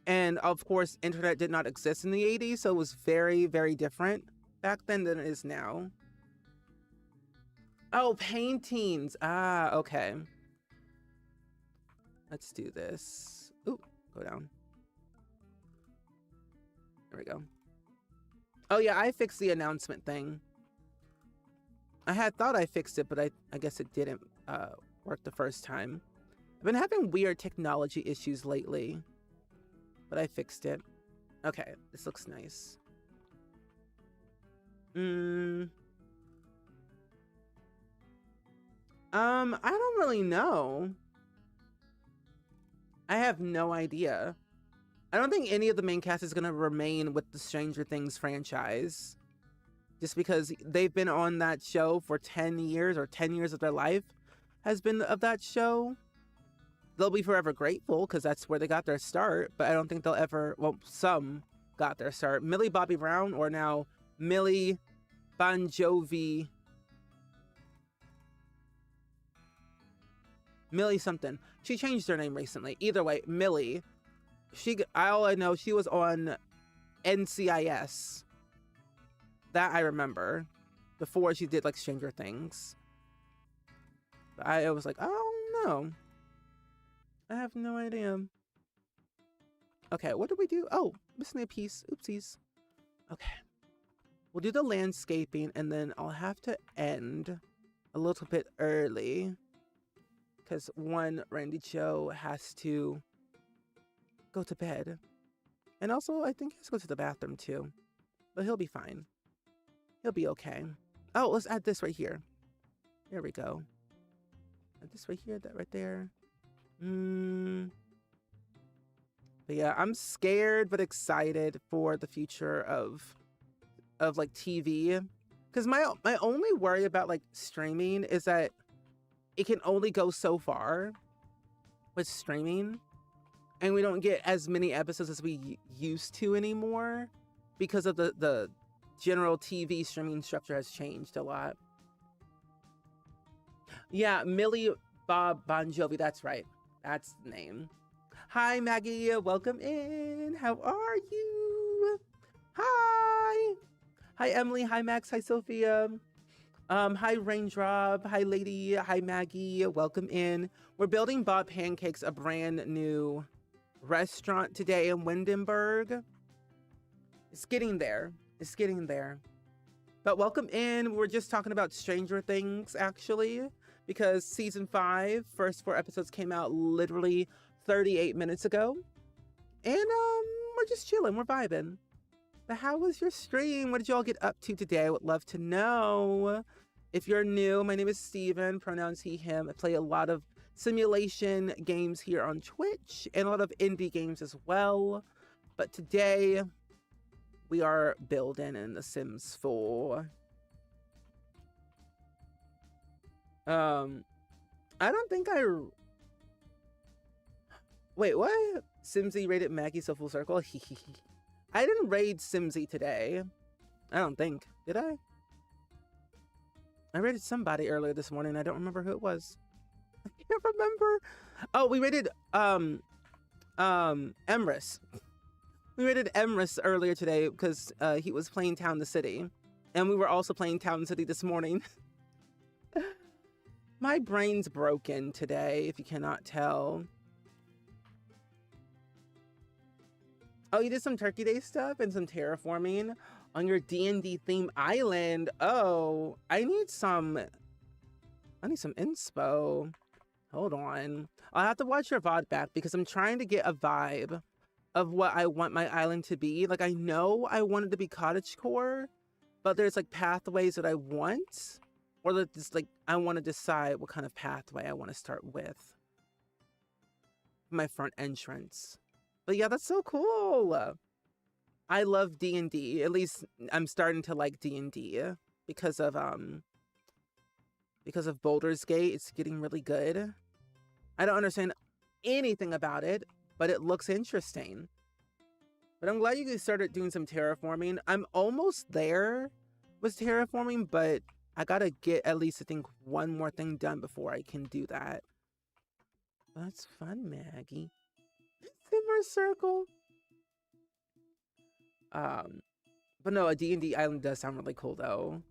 And of course, internet did not exist in the 80s, so it was very, very different back then than it is now. Oh, paintings. Ah, okay. Let's do this. Ooh, go down. There we go. Oh yeah, I fixed the announcement thing. I had thought I fixed it, but I guess it didn't work the first time. I've been having weird technology issues lately, but I fixed it. Okay, this looks nice. I don't really know. I have no idea. I don't think any of the main cast is going to remain with the Stranger Things franchise. Just because they've been on that show for 10 years, or 10 years of their life has been of that show. They'll be forever grateful because that's where they got their start, but I don't think they'll ever, well, some got their start. Millie Bobby Brown, or now Millie Bon Jovi. Millie something. She changed her name recently. Either way, Millie. All I know, she was on NCIS. That I remember. Before she did like Stranger Things. But I was like, oh no. I have no idea. Okay, what did we do? Oh, missing a piece. Oopsies. Okay. We'll do the landscaping and then I'll have to end a little bit early. Because one Randy Joe has to go to bed. And also, I think he has to go to the bathroom too. But he'll be fine. He'll be okay. Oh, let's add this right here. There we go. Add this right here, that right there. But yeah, I'm scared but excited for the future of like TV. Because my only worry about like streaming is that it can only go so far with streaming, and we don't get as many episodes as we used to anymore because of the general TV streaming structure has changed a lot. Yeah, Millie Bob Bon Jovi, that's right. That's the name. Hi, Maggie. Welcome in. How are you? Hi. Hi, Emily. Hi, Max. Hi, Sophia. Hi, Raindrop. Hi, Lady. Hi, Maggie. Welcome in. We're building Bob Pancakes, a brand new restaurant today in Windenburg. It's getting there. It's getting there. But welcome in. We're just talking about Stranger Things, actually, because season 5, first 4 episodes came out literally 38 minutes ago. And we're just chilling. We're vibing. But how was your stream? What did y'all get up to today? I would love to know. If you're new, my name is Steven, pronouns he, him. I play a lot of simulation games here on Twitch and a lot of indie games as well. But today, we are building in The Sims 4. I don't think Wait, what? Simsy rated Maggie so full circle? I didn't raid Simsy today. I don't think. Did I? I rated somebody earlier this morning. I don't remember who it was. I can't remember. Oh, we rated Emrys. We rated Emrys earlier today because he was playing Town the City. And we were also playing Town City this morning. My brain's broken today, if you cannot tell. Oh, you did some Turkey Day stuff and some terraforming on your D&D theme island. Oh, I need some inspo. Hold on. I'll have to watch your VOD back because I'm trying to get a vibe of what I want my island to be. Like, I know I want it to be cottagecore, but there's like pathways that I want, or that just like I want to decide what kind of pathway I want to start with. My front entrance. But yeah, that's so cool. I love D&D. At least I'm starting to like D&D because of Baldur's Gate. It's getting really good. I don't understand anything about it, but it looks interesting. But I'm glad you guys started doing some terraforming. I'm almost there with terraforming, but I gotta get at least, I think, one more thing done before I can do that. That's fun, Maggie. Simmer circle. But no, a D&D island does sound really cool, though.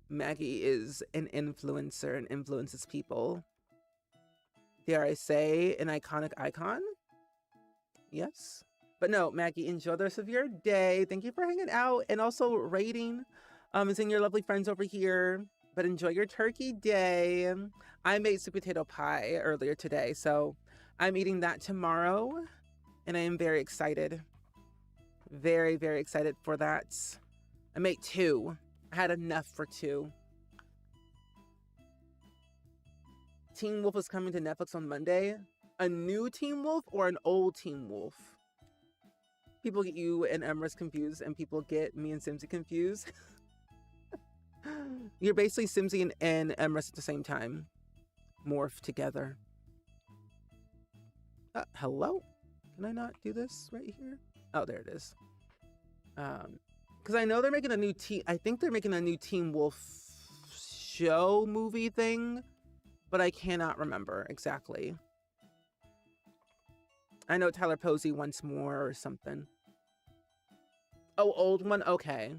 Maggie is an influencer and influences people. Dare I say, an iconic icon? Yes. But no, Maggie, enjoy the rest of your day. Thank you for hanging out and also rating. And seeing your lovely friends over here. But enjoy your turkey day. I made sweet potato pie earlier today, so I'm eating that tomorrow. And I am very excited. Very, very excited for that. I made 2. I had enough for 2. Teen Wolf is coming to Netflix on Monday. A new Teen Wolf or an old Teen Wolf? People get you and Emrys confused, and people get me and Simsy confused. You're basically Simsy and Emrys at the same time. Morph together. Hello? Can I not do this right here? Oh, there it is. Because I know they're making a new I think they're making a new Teen Wolf show movie thing, but I cannot remember exactly. I know Tyler Posey wants more or something. Oh, old one? Okay.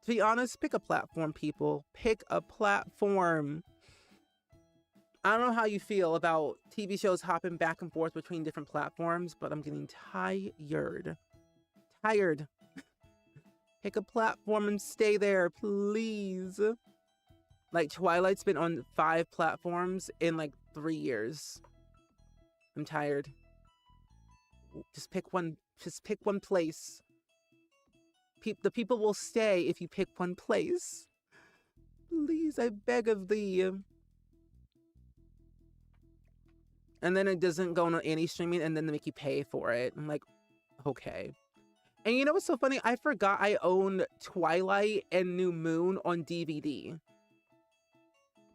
To be honest, pick a platform, people. Pick a platform. I don't know how you feel about TV shows hopping back and forth between different platforms, but I'm getting tired. Tired. Pick a platform and stay there, please. Like, Twilight's been on 5 platforms in like 3 years. I'm tired. Just pick one. Just pick one place. The people will stay if you pick one place. Please, I beg of thee. And then it doesn't go on any streaming, and then they make you pay for it. I'm like, okay. And you know what's so funny? I forgot I owned Twilight and New Moon on DVD.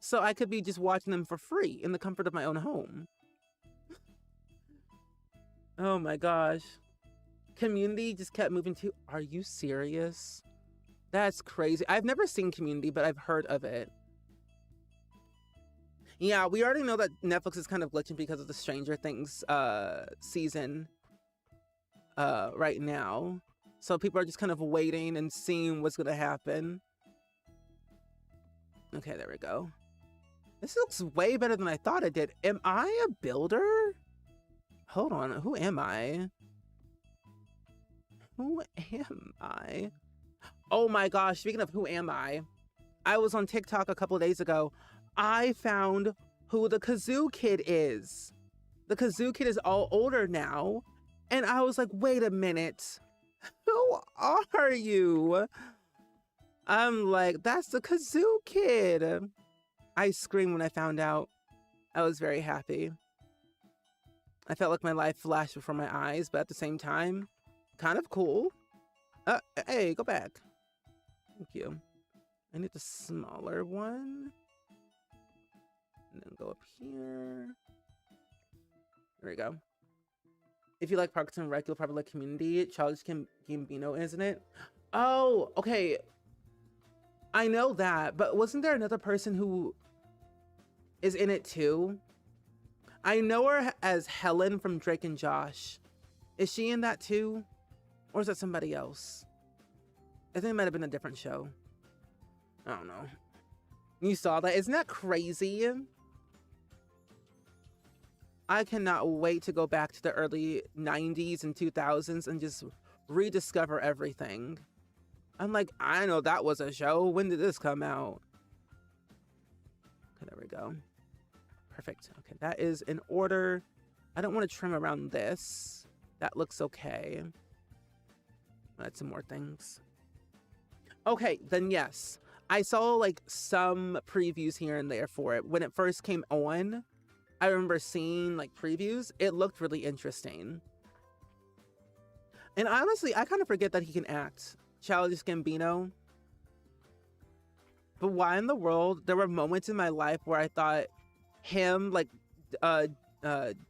So I could be just watching them for free in the comfort of my own home. Oh my gosh. Community just kept moving to. Are you serious? That's crazy. I've never seen Community, but I've heard of it. Yeah, we already know that Netflix is kind of glitching because of the Stranger Things season right now. So people are just kind of waiting and seeing what's going to happen. Okay, there we go. This looks way better than I thought it did. Am I a builder? Hold on, who am I? Who am I? Oh my gosh, speaking of who am I was on TikTok a couple of days ago. I found who the Kazoo Kid is. The Kazoo Kid is all older now. And I was like, wait a minute. Who are you? I'm like, that's the Kazoo Kid. I screamed when I found out. I was very happy. I felt like my life flashed before my eyes, but at the same time, kind of cool. Hey, go back. Thank you. I need the smaller one. And then go up here. There we go. If you like Parks and Rec, you'll probably like Community. Childish Gambino, isn't it? Oh, okay. I know that, but wasn't there another person who is in it too? I know her as Helen from Drake and Josh. Is she in that too? Or is that somebody else? I think it might have been a different show. I don't know. You saw that? Isn't that crazy? I cannot wait to go back to the early 90s and 2000s and just rediscover everything. I'm like, I know that was a show. When did this come out? Okay, there we go. Perfect. Okay, that is in order. I don't want to trim around this. That looks okay. Add some more things. Okay, then yes. I saw like some previews here and there for it. When it first came on, I remember seeing like previews. It looked really interesting. And honestly, I kind of forget that he can act. Childish Gambino. But why in the world? There were moments in my life where I thought him, like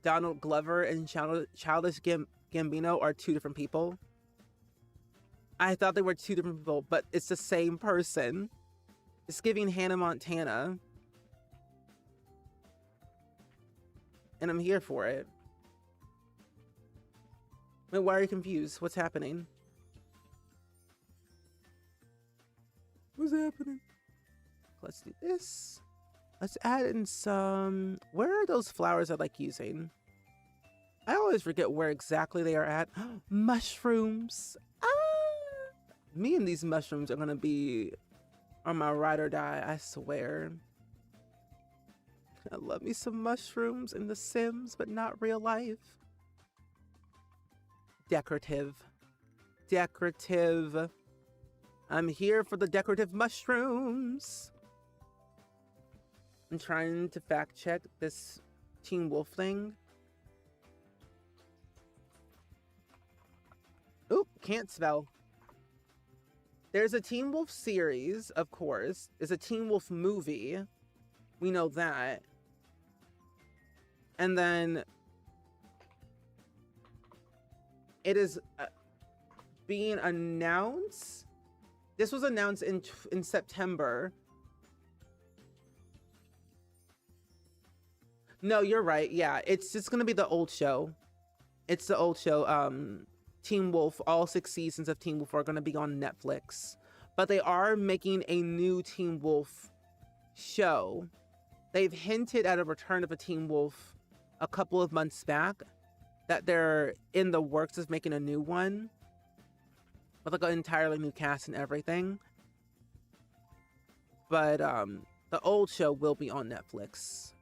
Donald Glover and Childish Gambino are two different people. I thought they were two different people, but it's the same person. It's giving Hannah Montana. And I'm here for it. Wait, why are you confused? What's happening? What's happening? Let's do this. Let's add in some... Where are those flowers I like using? I always forget where exactly they are at. Mushrooms. Ah! Me and these mushrooms are going to be on my ride or die, I swear. I love me some mushrooms in The Sims, but not real life. Decorative. Decorative. I'm here for the decorative mushrooms. I'm trying to fact check this Teen Wolf thing. Oop, can't spell. There's a Teen Wolf series, of course. There's a Teen Wolf movie. We know that. And then it is being announced. This was announced in September. No, you're right. Yeah, it's just going to be the old show. It's the old show. Teen Wolf, all 6 seasons of Teen Wolf are going to be on Netflix. But they are making a new Teen Wolf show. They've hinted at a return of a Teen Wolf a couple of months back, that they're in the works of making a new one with like an entirely new cast and everything. But the old show will be on Netflix,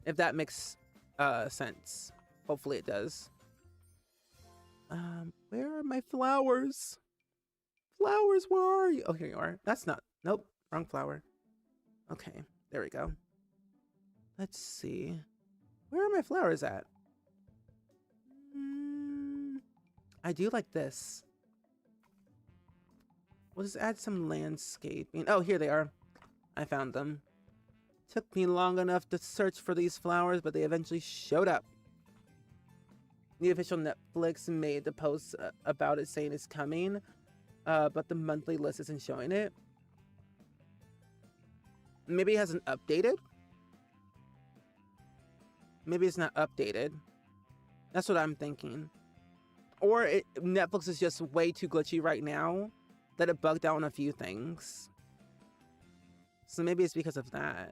if that makes sense. Hopefully it does. Where are my flowers? Flowers, where are you? Oh, here you are. That's not, nope, wrong flower. Okay, there we go. Let's see. Where are my flowers at? I do like this. We'll just add some landscaping. Oh, here they are. I found them. Took me long enough to search for these flowers, but they eventually showed up. The official Netflix made the post about it saying it's coming, but the monthly list isn't showing it. Maybe it hasn't updated. Maybe it's not updated. That's what I'm thinking. Or Netflix is just way too glitchy right now that it bugged out on a few things. So maybe it's because of that.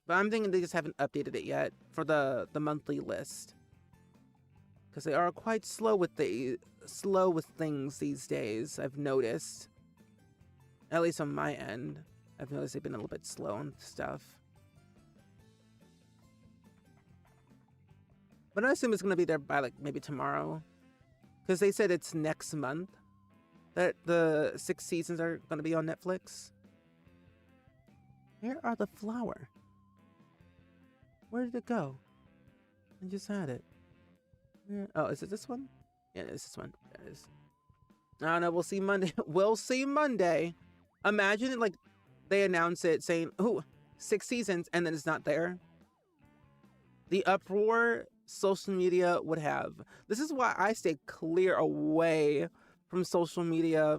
But I'm thinking they just haven't updated it yet for the monthly list. Because they are quite slow with things these days, I've noticed. At least on my end. I've noticed they've been a little bit slow on stuff. But I assume it's going to be there by like maybe tomorrow. Because they said it's next month that the 6 seasons are going to be on Netflix. Where are the flower? Where did it go? I just had it. Oh, is it this one? Yeah, it's this one. There it is. I don't know. We'll see Monday. We'll see Monday. Imagine it like they announce it saying, oh, 6 seasons, and then it's not there. The uproar social media would have. This is why I stay clear away from social media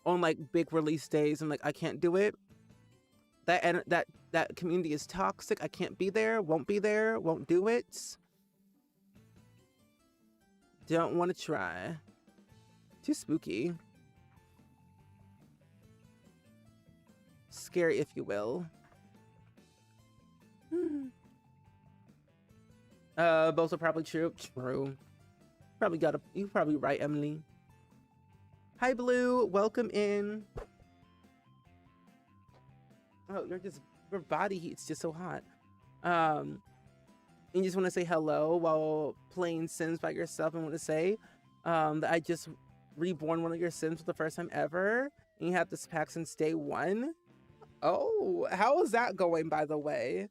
on like big release days. I'm like, I can't do it. That community is toxic. I can't be there. Won't be there. Won't do it. Don't want to try. Too spooky. Scary, if you will. Both are probably true. True. You're probably right, Emily. Hi, Blue. Welcome in. Oh, your body heat's just so hot. You just want to say hello while playing Sims by yourself and want to say that I just reborn one of your Sims for the first time ever. And you have this pack since day 1. Oh, how is that going, by the way?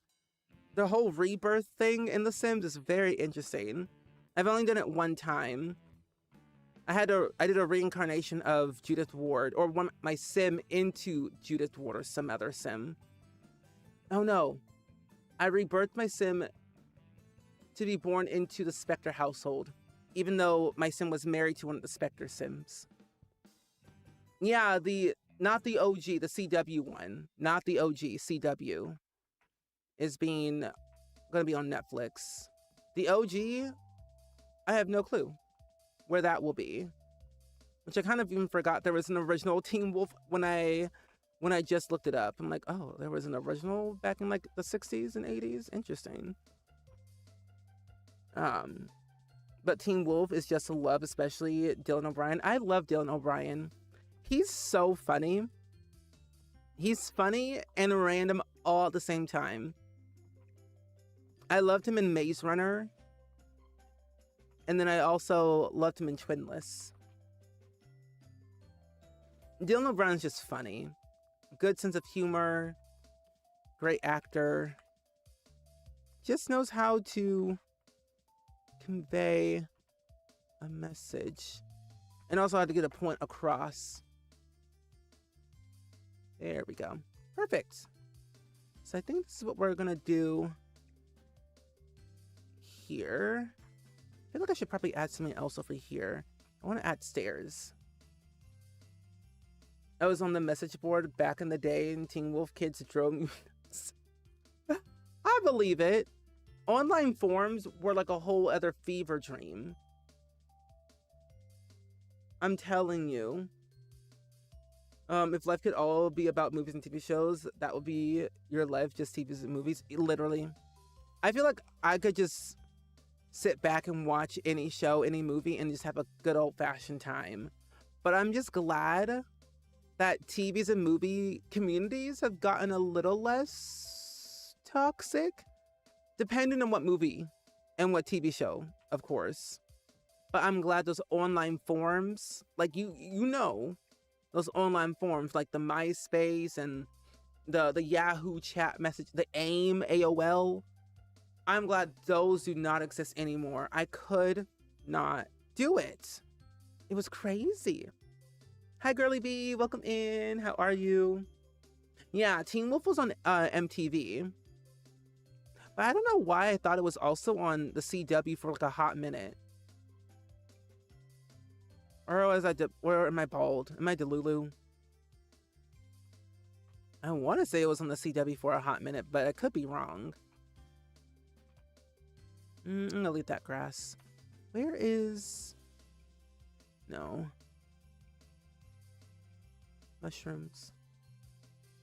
The whole rebirth thing in The Sims is very interesting. I've only done it one time. I did a reincarnation of Judith Ward, or my Sim into Judith Ward or some other Sim. Oh no. I rebirthed my Sim to be born into the Spectre household, even though my Sim was married to one of the Spectre Sims. Yeah, not the OG, the CW one. Not the OG, CW. Is gonna be on Netflix. The OG, I have no clue where that will be. Which I kind of even forgot there was an original Teen Wolf when I just looked it up. I'm like, oh, there was an original back in like the 60s and 80s? Interesting. But Teen Wolf is just a love, especially Dylan O'Brien. I love Dylan O'Brien. He's so funny. He's funny and random all at the same time. I loved him in Maze Runner. And then I also loved him in Twinless. Dylan O'Brien's just funny. Good sense of humor. Great actor. Just knows how to convey a message. And also how to get a point across. There we go. Perfect. So I think this is what we're going to do here. I feel like I should probably add something else over here. I want to add stairs. I was on the message board back in the day and Teen Wolf kids drove me nuts. I believe it. Online forums were like a whole other fever dream. I'm telling you. If life could all be about movies and TV shows, that would be your life, just TVs and movies. Literally. I feel like I could just sit back and watch any show, any movie, and just have a good old-fashioned time. But I'm just glad that TVs and movie communities have gotten a little less toxic, depending on what movie and what TV show, of course. But I'm glad those online forums, like you know, those online forums like the MySpace and the Yahoo chat message, the AIM, AOL. I'm glad those do not exist anymore. I could not do it. It was crazy. Hi, Girly B. Welcome in. How are you? Yeah, Teen Wolf was on MTV. But I don't know why I thought it was also on the CW for like a hot minute. Or am I bald? Am I Delulu? I want to say it was on the CW for a hot minute, but I could be wrong. I'm gonna leave that grass. Where is... No. Mushrooms.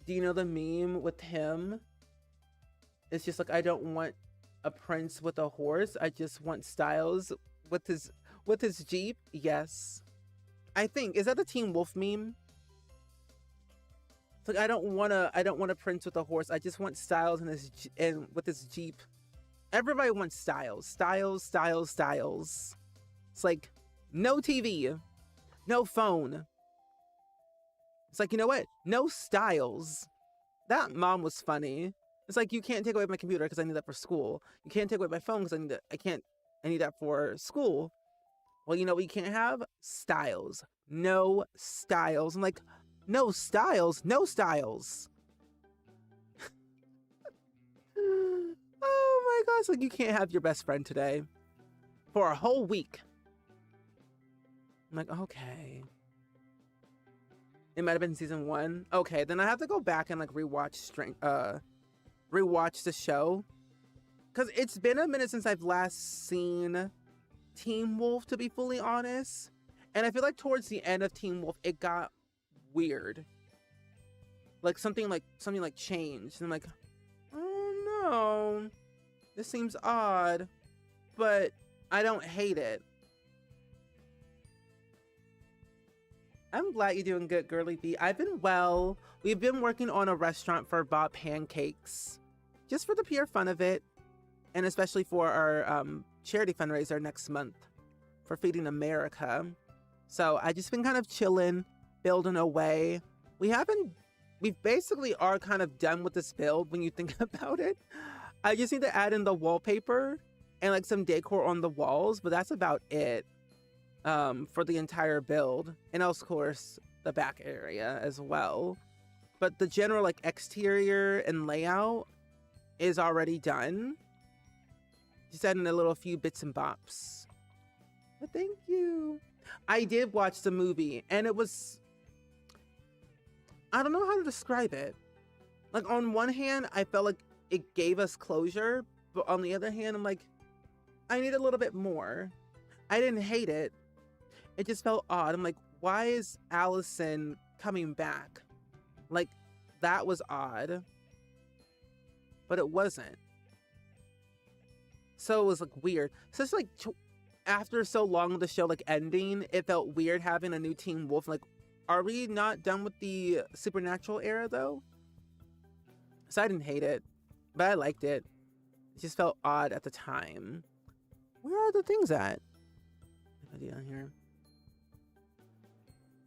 Do you know the meme with him? It's just like, I don't want a prince with a horse. I just want Styles with his Jeep. Yes. I think, is that the Teen Wolf meme? It's like, I don't want a prince with a horse. I just want Styles and with his Jeep. Everybody wants Styles. Styles, Styles, Styles. It's like, no TV, no phone. It's like, you know what? No Styles. That mom was funny. It's like, you can't take away my computer because I need that for school. You can't take away my phone because I need that for school. Well, you know what you can't have? Styles. No Styles. I'm like, no Styles, no Styles. Oh my gosh, like, you can't have your best friend today for a whole week. I'm like, okay. It might have been season 1. Okay, then I have to go back and like rewatch the show, because it's been a minute since I've last seen Teen Wolf, to be fully honest. And I feel like towards the end of Teen Wolf, it got weird. Like something like changed. And I'm like, oh no, this seems odd, but I don't hate it. I'm glad you're doing good, Girly B. I've been well. We've been working on a restaurant for Bob Pancakes, just for the pure fun of it, and especially for our charity fundraiser next month for Feeding America. So I just been kind of chilling, building away. We basically are kind of done with this build when you think about it. I just need to add in the wallpaper and like some decor on the walls, but that's about it for the entire build. And of course, the back area as well. But the general like exterior and layout is already done. Just adding a few bits and bops. But thank you. I did watch the movie and it was, I don't know how to describe it. Like on one hand, I felt like it gave us closure, but on the other hand, I'm like, I need a little bit more. I didn't hate it. It just felt odd. I'm like, why is Allison coming back? Like, that was odd. But it wasn't. So it was like weird. So it's like, after so long of the show like ending, it felt weird having a new Teen Wolf. Like, are we not done with the supernatural era though? So I didn't hate it, but I liked it. It just felt odd at the time. Where are the things at? Down here.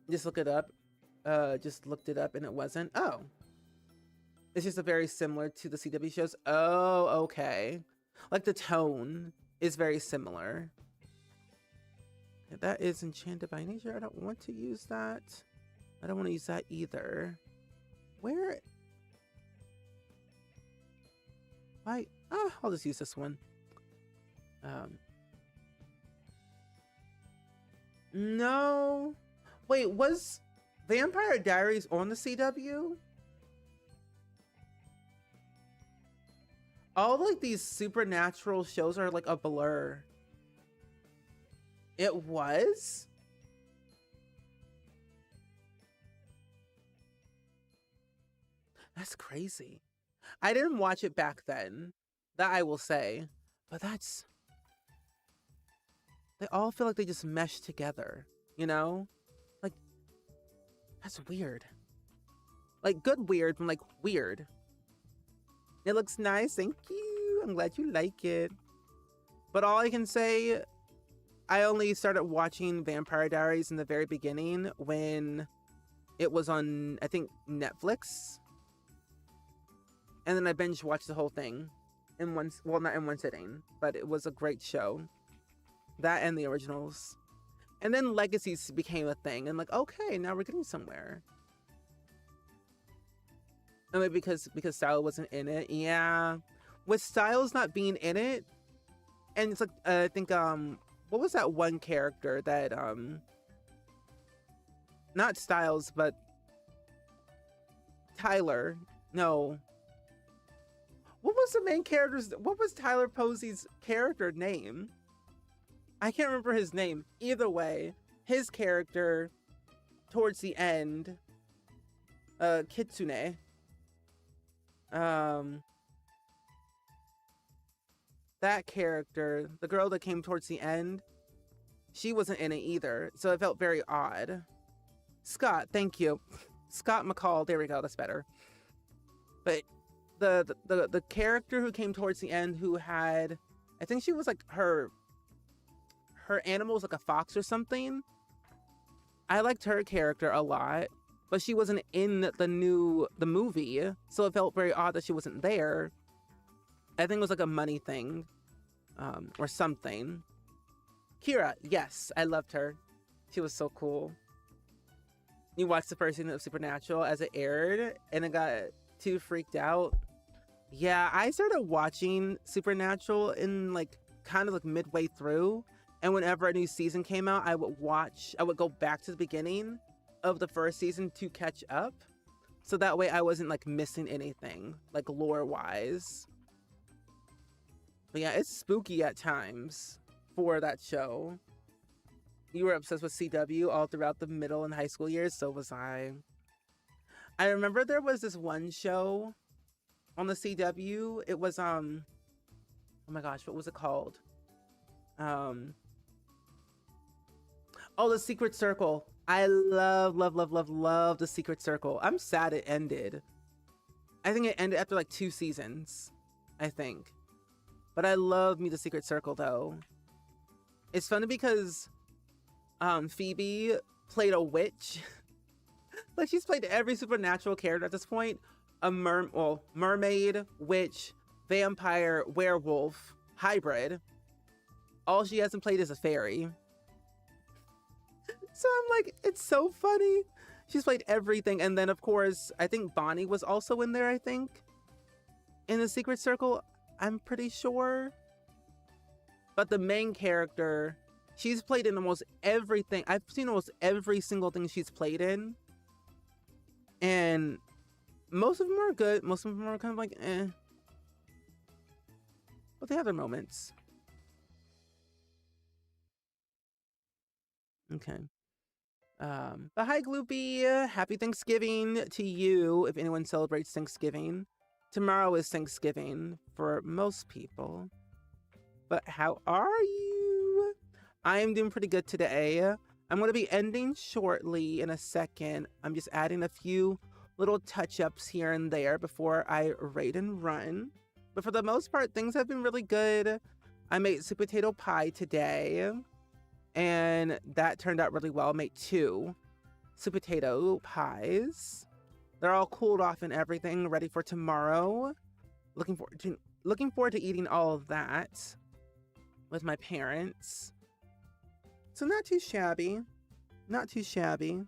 Just look it up. Just looked it up and it wasn't. Oh. It's just a very similar to the CW shows. Oh, okay. Like the tone is very similar. Yeah, that is Enchanted by Nature. I don't want to use that. I don't want to use that either. Where? Why? I'll just use this one. No. Wait, was Vampire Diaries on the CW? All like these supernatural shows are like a blur. It was? That's crazy. I didn't watch it back then. That I will say. But that's... They all feel like they just mesh together, you know? Like, that's weird. Like, good weird, but like, weird. It looks nice, thank you. I'm glad you like it. But all I can say, I only started watching Vampire Diaries in the very beginning when it was on, I think, Netflix. And then I binge watched the whole thing in one, well, not in one sitting, but it was a great show. That and the originals. And then Legacies became a thing, and like, okay, now we're getting somewhere. And like, because Style wasn't in it, yeah. With Styles not being in it, and it's like I think what was that one character that not Styles but Tyler? No. What was the main character's? What was Tyler Posey's character name? I can't remember his name. Either way, his character towards the end, Kitsune. That character, the girl that came towards the end, she wasn't in it either, so it felt very odd. Scott, thank you. Scott McCall, there we go, that's better. But the character who came towards the end who had, I think she was like her animal was like a fox or something. I liked her character a lot, but she wasn't in the movie, so it felt very odd that she wasn't there. I think it was like a money thing, or something. Kira, yes, I loved her. She was so cool. You watched the first season of Supernatural as it aired, and it got too freaked out. Yeah, I started watching Supernatural in like kind of like midway through, and whenever a new season came out, I would go back to the beginning of the first season to catch up, so that way I wasn't like missing anything like lore wise. But yeah, it's spooky at times for that show. You were obsessed with CW all throughout the middle and high school years, so was I. I remember there was this one show on the CW. It was oh my gosh, what was it called? Oh, The Secret Circle. I love The Secret Circle. I'm sad it ended. I think it ended after like 2 seasons, I think. But I love me The Secret Circle though. It's funny because Phoebe played a witch. Like she's played every supernatural character at this point. A mermaid, witch, vampire, werewolf, hybrid. All she hasn't played is a fairy. So I'm like, it's so funny. She's played everything. And then of course, I think Bonnie was also in there, I think. In The Secret Circle, I'm pretty sure. But the main character, she's played in almost everything. I've seen almost every single thing she's played in. And most of them are good. Most of them are kind of like, eh. But they have their moments. Okay. But hi, Gloopy. Happy Thanksgiving to you, if anyone celebrates Thanksgiving. Tomorrow is Thanksgiving for most people. But how are you? I am doing pretty good today. I'm going to be ending shortly in a second. I'm just adding a few little touch-ups here and there before I raid and run. But for the most part, things have been really good. I made sweet potato pie today, and that turned out really well. I made 2 sweet potato pies. They're all cooled off and everything, ready for tomorrow. Looking forward to eating all of that with my parents. So not too shabby. Not too shabby.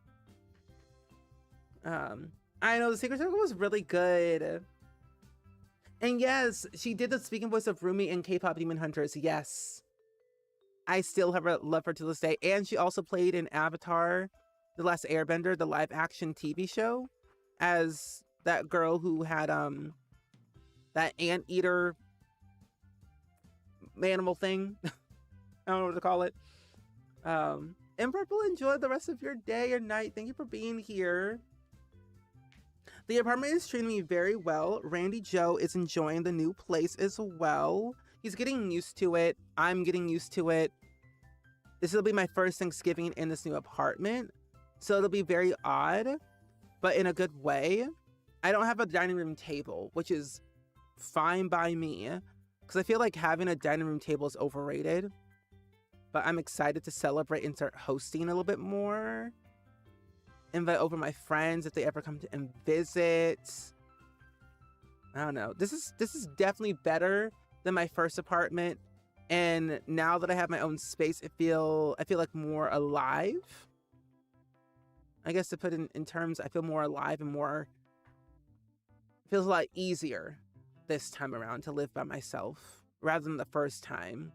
I know The Secret Circle was really good. And yes, she did the speaking voice of Rumi in K-pop Demon Hunters. Yes. I still love her to this day. And she also played in Avatar, The Last Airbender, the live action TV show, as that girl who had that anteater animal thing. I don't know what to call it. And Purple, enjoy the rest of your day or night. Thank you for being here. The apartment is treating me very well. Randy Joe is enjoying the new place as well. He's getting used to it. I'm getting used to it. This will be my first Thanksgiving in this new apartment, so it'll be very odd, but in a good way. I don't have a dining room table, which is fine by me, because I feel like having a dining room table is overrated. But I'm excited to celebrate and start hosting a little bit more. Invite over my friends if they ever come to and visit. I don't know. This is definitely better than my first apartment And now that I have my own space, I feel like more alive. I guess to put in terms, I feel more alive and more, it feels a lot easier this time around to live by myself rather than the first time.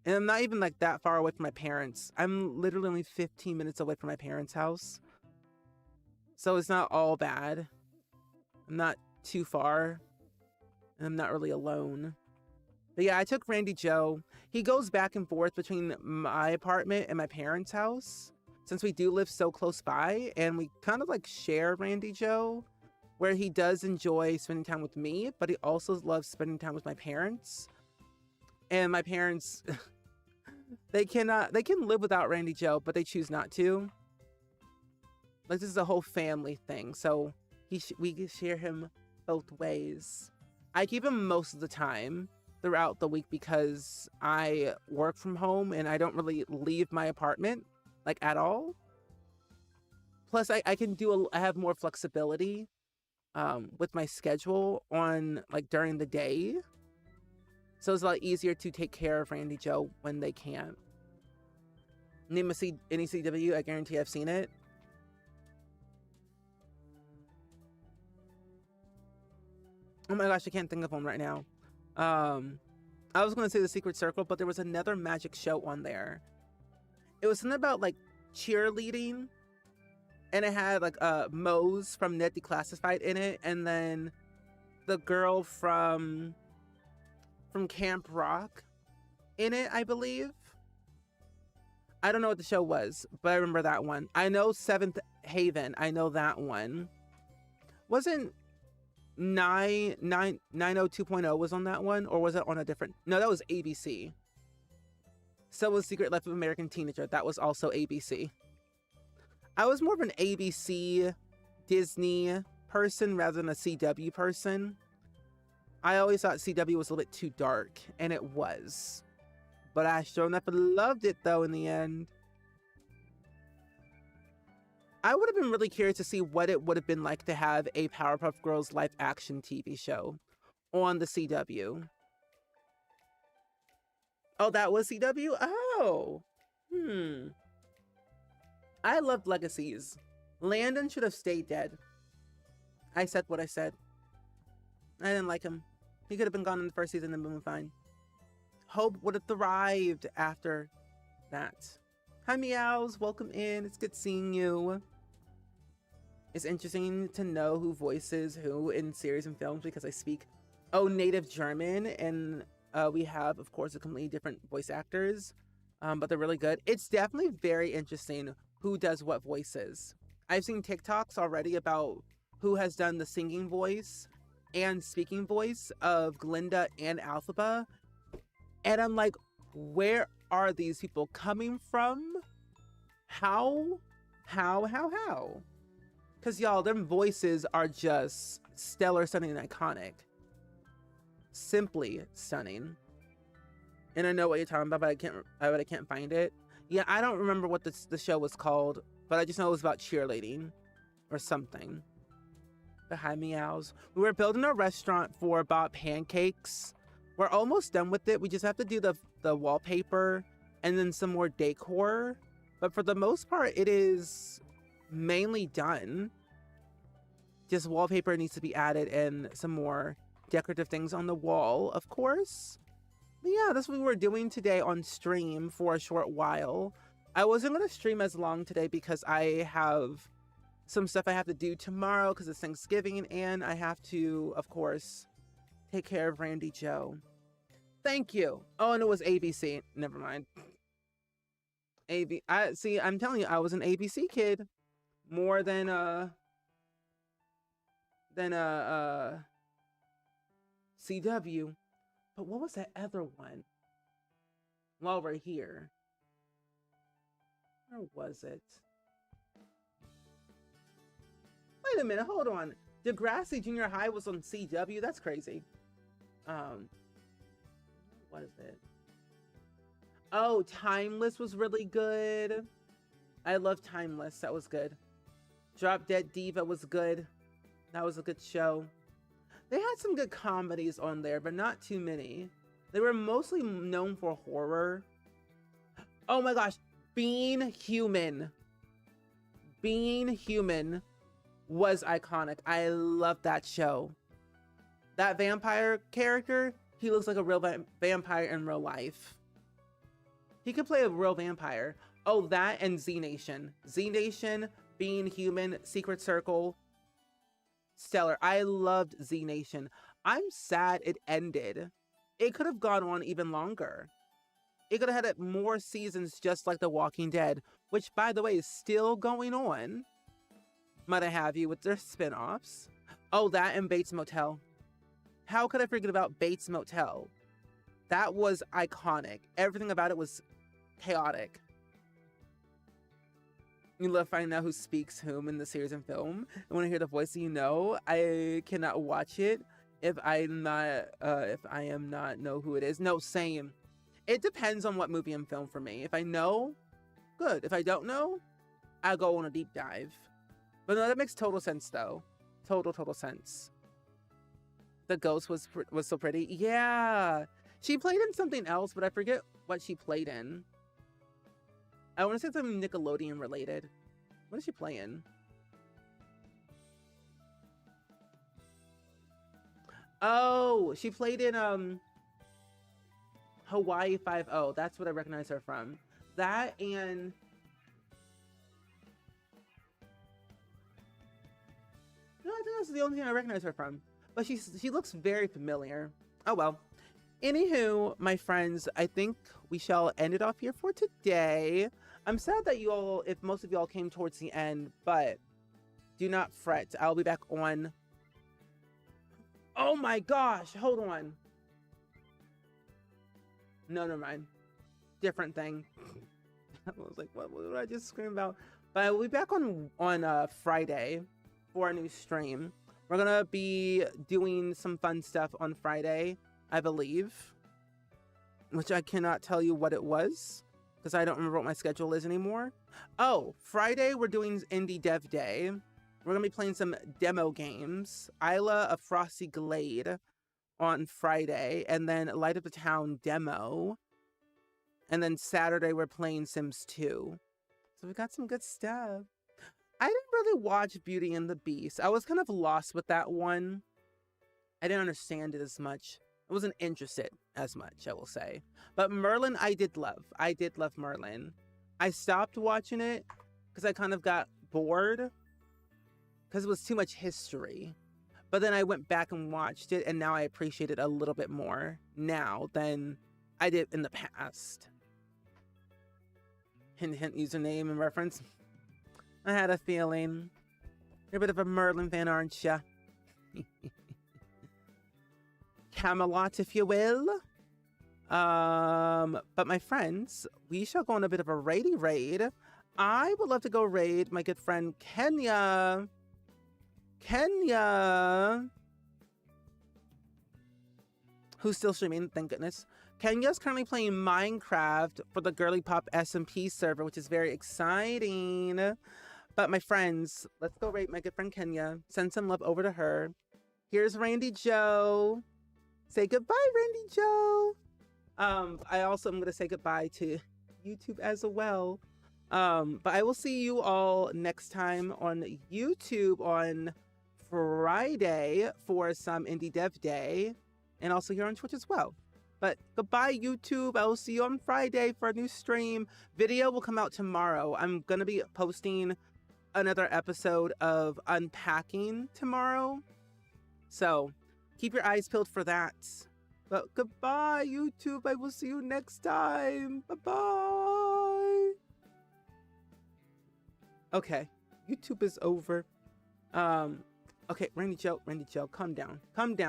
And I'm not even like that far away from my parents. I'm literally only 15 minutes away from my parents' house. So it's not all bad. I'm not too far. And I'm not really alone. But yeah, I took Randy Joe. He goes back and forth between my apartment and my parents' house, since we do live so close by, and we kind of like share Randy Joe, where he does enjoy spending time with me, but he also loves spending time with my parents. And my parents, they can live without Randy Joe, but they choose not to. Like, this is a whole family thing, so we share him both ways. I keep him most of the time throughout the week because I work from home and I don't really leave my apartment like at all. Plus I have more flexibility with my schedule on like during the day. So it's a lot easier to take care of Randy Joe when they can't. Name any CW, I guarantee I've seen it. Oh my gosh, I can't think of one right now. I was going to say The Secret Circle, but there was another magic show on there. It was something about like cheerleading, and it had like Mose from Ned Declassified in it, and then the girl from Camp Rock in it, I believe. I don't know what the show was, but I remember that one. I know Seventh Haven. I know that one. Wasn't 902.0 was on that one, or was it on a different? No, that was ABC. So was Secret Life of American Teenager. That was also ABC. I was more of an ABC Disney person rather than a CW person. I always thought CW was a little bit too dark, and it was. But I sure enough loved it though in the end. I would have been really curious to see what it would have been like to have a Powerpuff Girls live action TV show on the CW. Oh, that was CW? Oh. I loved Legacies. Landon should have stayed dead. I said what I said. I didn't like him. He could have been gone in the first season and been fine. Hope would have thrived after that. Hi, Meows. Welcome in. It's good seeing you. It's interesting to know who voices who in series and films because I speak native German, and we have, of course, a completely different voice actors, but they're really good. It's definitely very interesting who does what voices. I've seen TikToks already about who has done the singing voice and speaking voice of Glinda and Alphaba, and I'm like, where are these people coming from? How? Because y'all, them voices are just stellar, stunning, and iconic. Simply stunning. And I know what you're talking about, but I can't find it. Yeah, I don't remember what the show was called, but I just know it was about cheerleading or something. But hi, Meows. We were building a restaurant for Bob Pancakes. We're almost done with it. We just have to do the wallpaper and then some more decor. But for the most part, it is mainly done. Just wallpaper needs to be added and some more decorative things on the wall, of course. But yeah, that's what we were doing today on stream for a short while. I wasn't going to stream as long today because I have some stuff I have to do tomorrow because it's Thanksgiving, and I have to, of course, take care of Randy Joe. Thank you. Oh, and it was ABC. Never mind. I'm telling you, I was an ABC kid more than CW. But what was that other one? While we're here, where was it? Wait a minute, hold on. Degrassi Junior High was on CW. That's crazy. What is it? Oh, Timeless was really good. I love Timeless. That was good. Drop Dead Diva was good. That was a good show. They had some good comedies on there, but not too many. They were mostly known for horror. Oh my gosh, Being Human. Being Human was iconic. I love that show. That vampire character, he looks like a real vampire in real life. He could play a real vampire. Oh, that and Z Nation. Z Nation, Being Human, Secret Circle, stellar. I loved Z Nation. I'm sad it ended. It could have gone on even longer. It could have had more seasons just like The Walking Dead, which, by the way, is still going on. Might I have you with their spin-offs. Oh, that and Bates Motel. How could I forget about Bates Motel? That was iconic. Everything about it was chaotic. You love finding out who speaks whom in the series and film. I want to hear the voice so you know. I cannot watch it if I am not know who it is. No, same. It depends on what movie and film for me. If I know, good. If I don't know, I'll go on a deep dive. But no, that makes total sense though. Total sense. The ghost was so pretty. Yeah. She played in something else, but I forget what she played in. I want to say something Nickelodeon related. What is she playing? Oh, she played in Hawaii 5-0. That's what I recognize her from. That and no, I think that's the only thing I recognize her from. But she looks very familiar. Oh well. Anywho, my friends, I think we shall end it off here for today. I'm sad that you all, if most of y'all came towards the end, but do not fret. I'll be back on. Oh my gosh, hold on. No, never mind. Different thing. I was like, what did I just scream about? But I will be back on Friday for a new stream. We're gonna be doing some fun stuff on Friday, I believe, which I cannot tell you what it was because I don't remember what my schedule is anymore. Oh, Friday we're doing Indie Dev Day. We're gonna be playing some demo games. Isla of Frosty Glade on Friday, and then Light of the Town demo. And then Saturday we're playing Sims 2. So we got some good stuff. I didn't really watch Beauty and the Beast. I was kind of lost with that one. I didn't understand it as much. I wasn't interested as much, I will say. But Merlin, I did love. I did love Merlin. I stopped watching it because I kind of got bored because it was too much history. But then I went back and watched it, and now I appreciate it a little bit more now than I did in the past. Hint, hint, username and reference. I had a feeling. You're a bit of a Merlin fan, aren't ya? Camelot, if you will. But my friends, we shall go on a bit of a raid. I would love to go raid my good friend Kenya. Who's still streaming, thank goodness. Kenya's currently playing Minecraft for the Girly Pop SMP server, which is very exciting. But my friends, let's go raid my good friend Kenya. Send some love over to her. Here's Randy Joe. Say goodbye, Randy Joe. I also am going to say goodbye to YouTube as well. But I will see you all next time on YouTube on Friday for some Indie Dev Day, and also here on Twitch as well. But goodbye, YouTube. I will see you on Friday for a new stream. Video will come out tomorrow. I'm going to be posting another episode of Unpacking tomorrow. So keep your eyes peeled for that. But goodbye, YouTube. I will see you next time. Bye-bye. Okay. YouTube is over. Okay, Randy Joe, calm down. Calm down.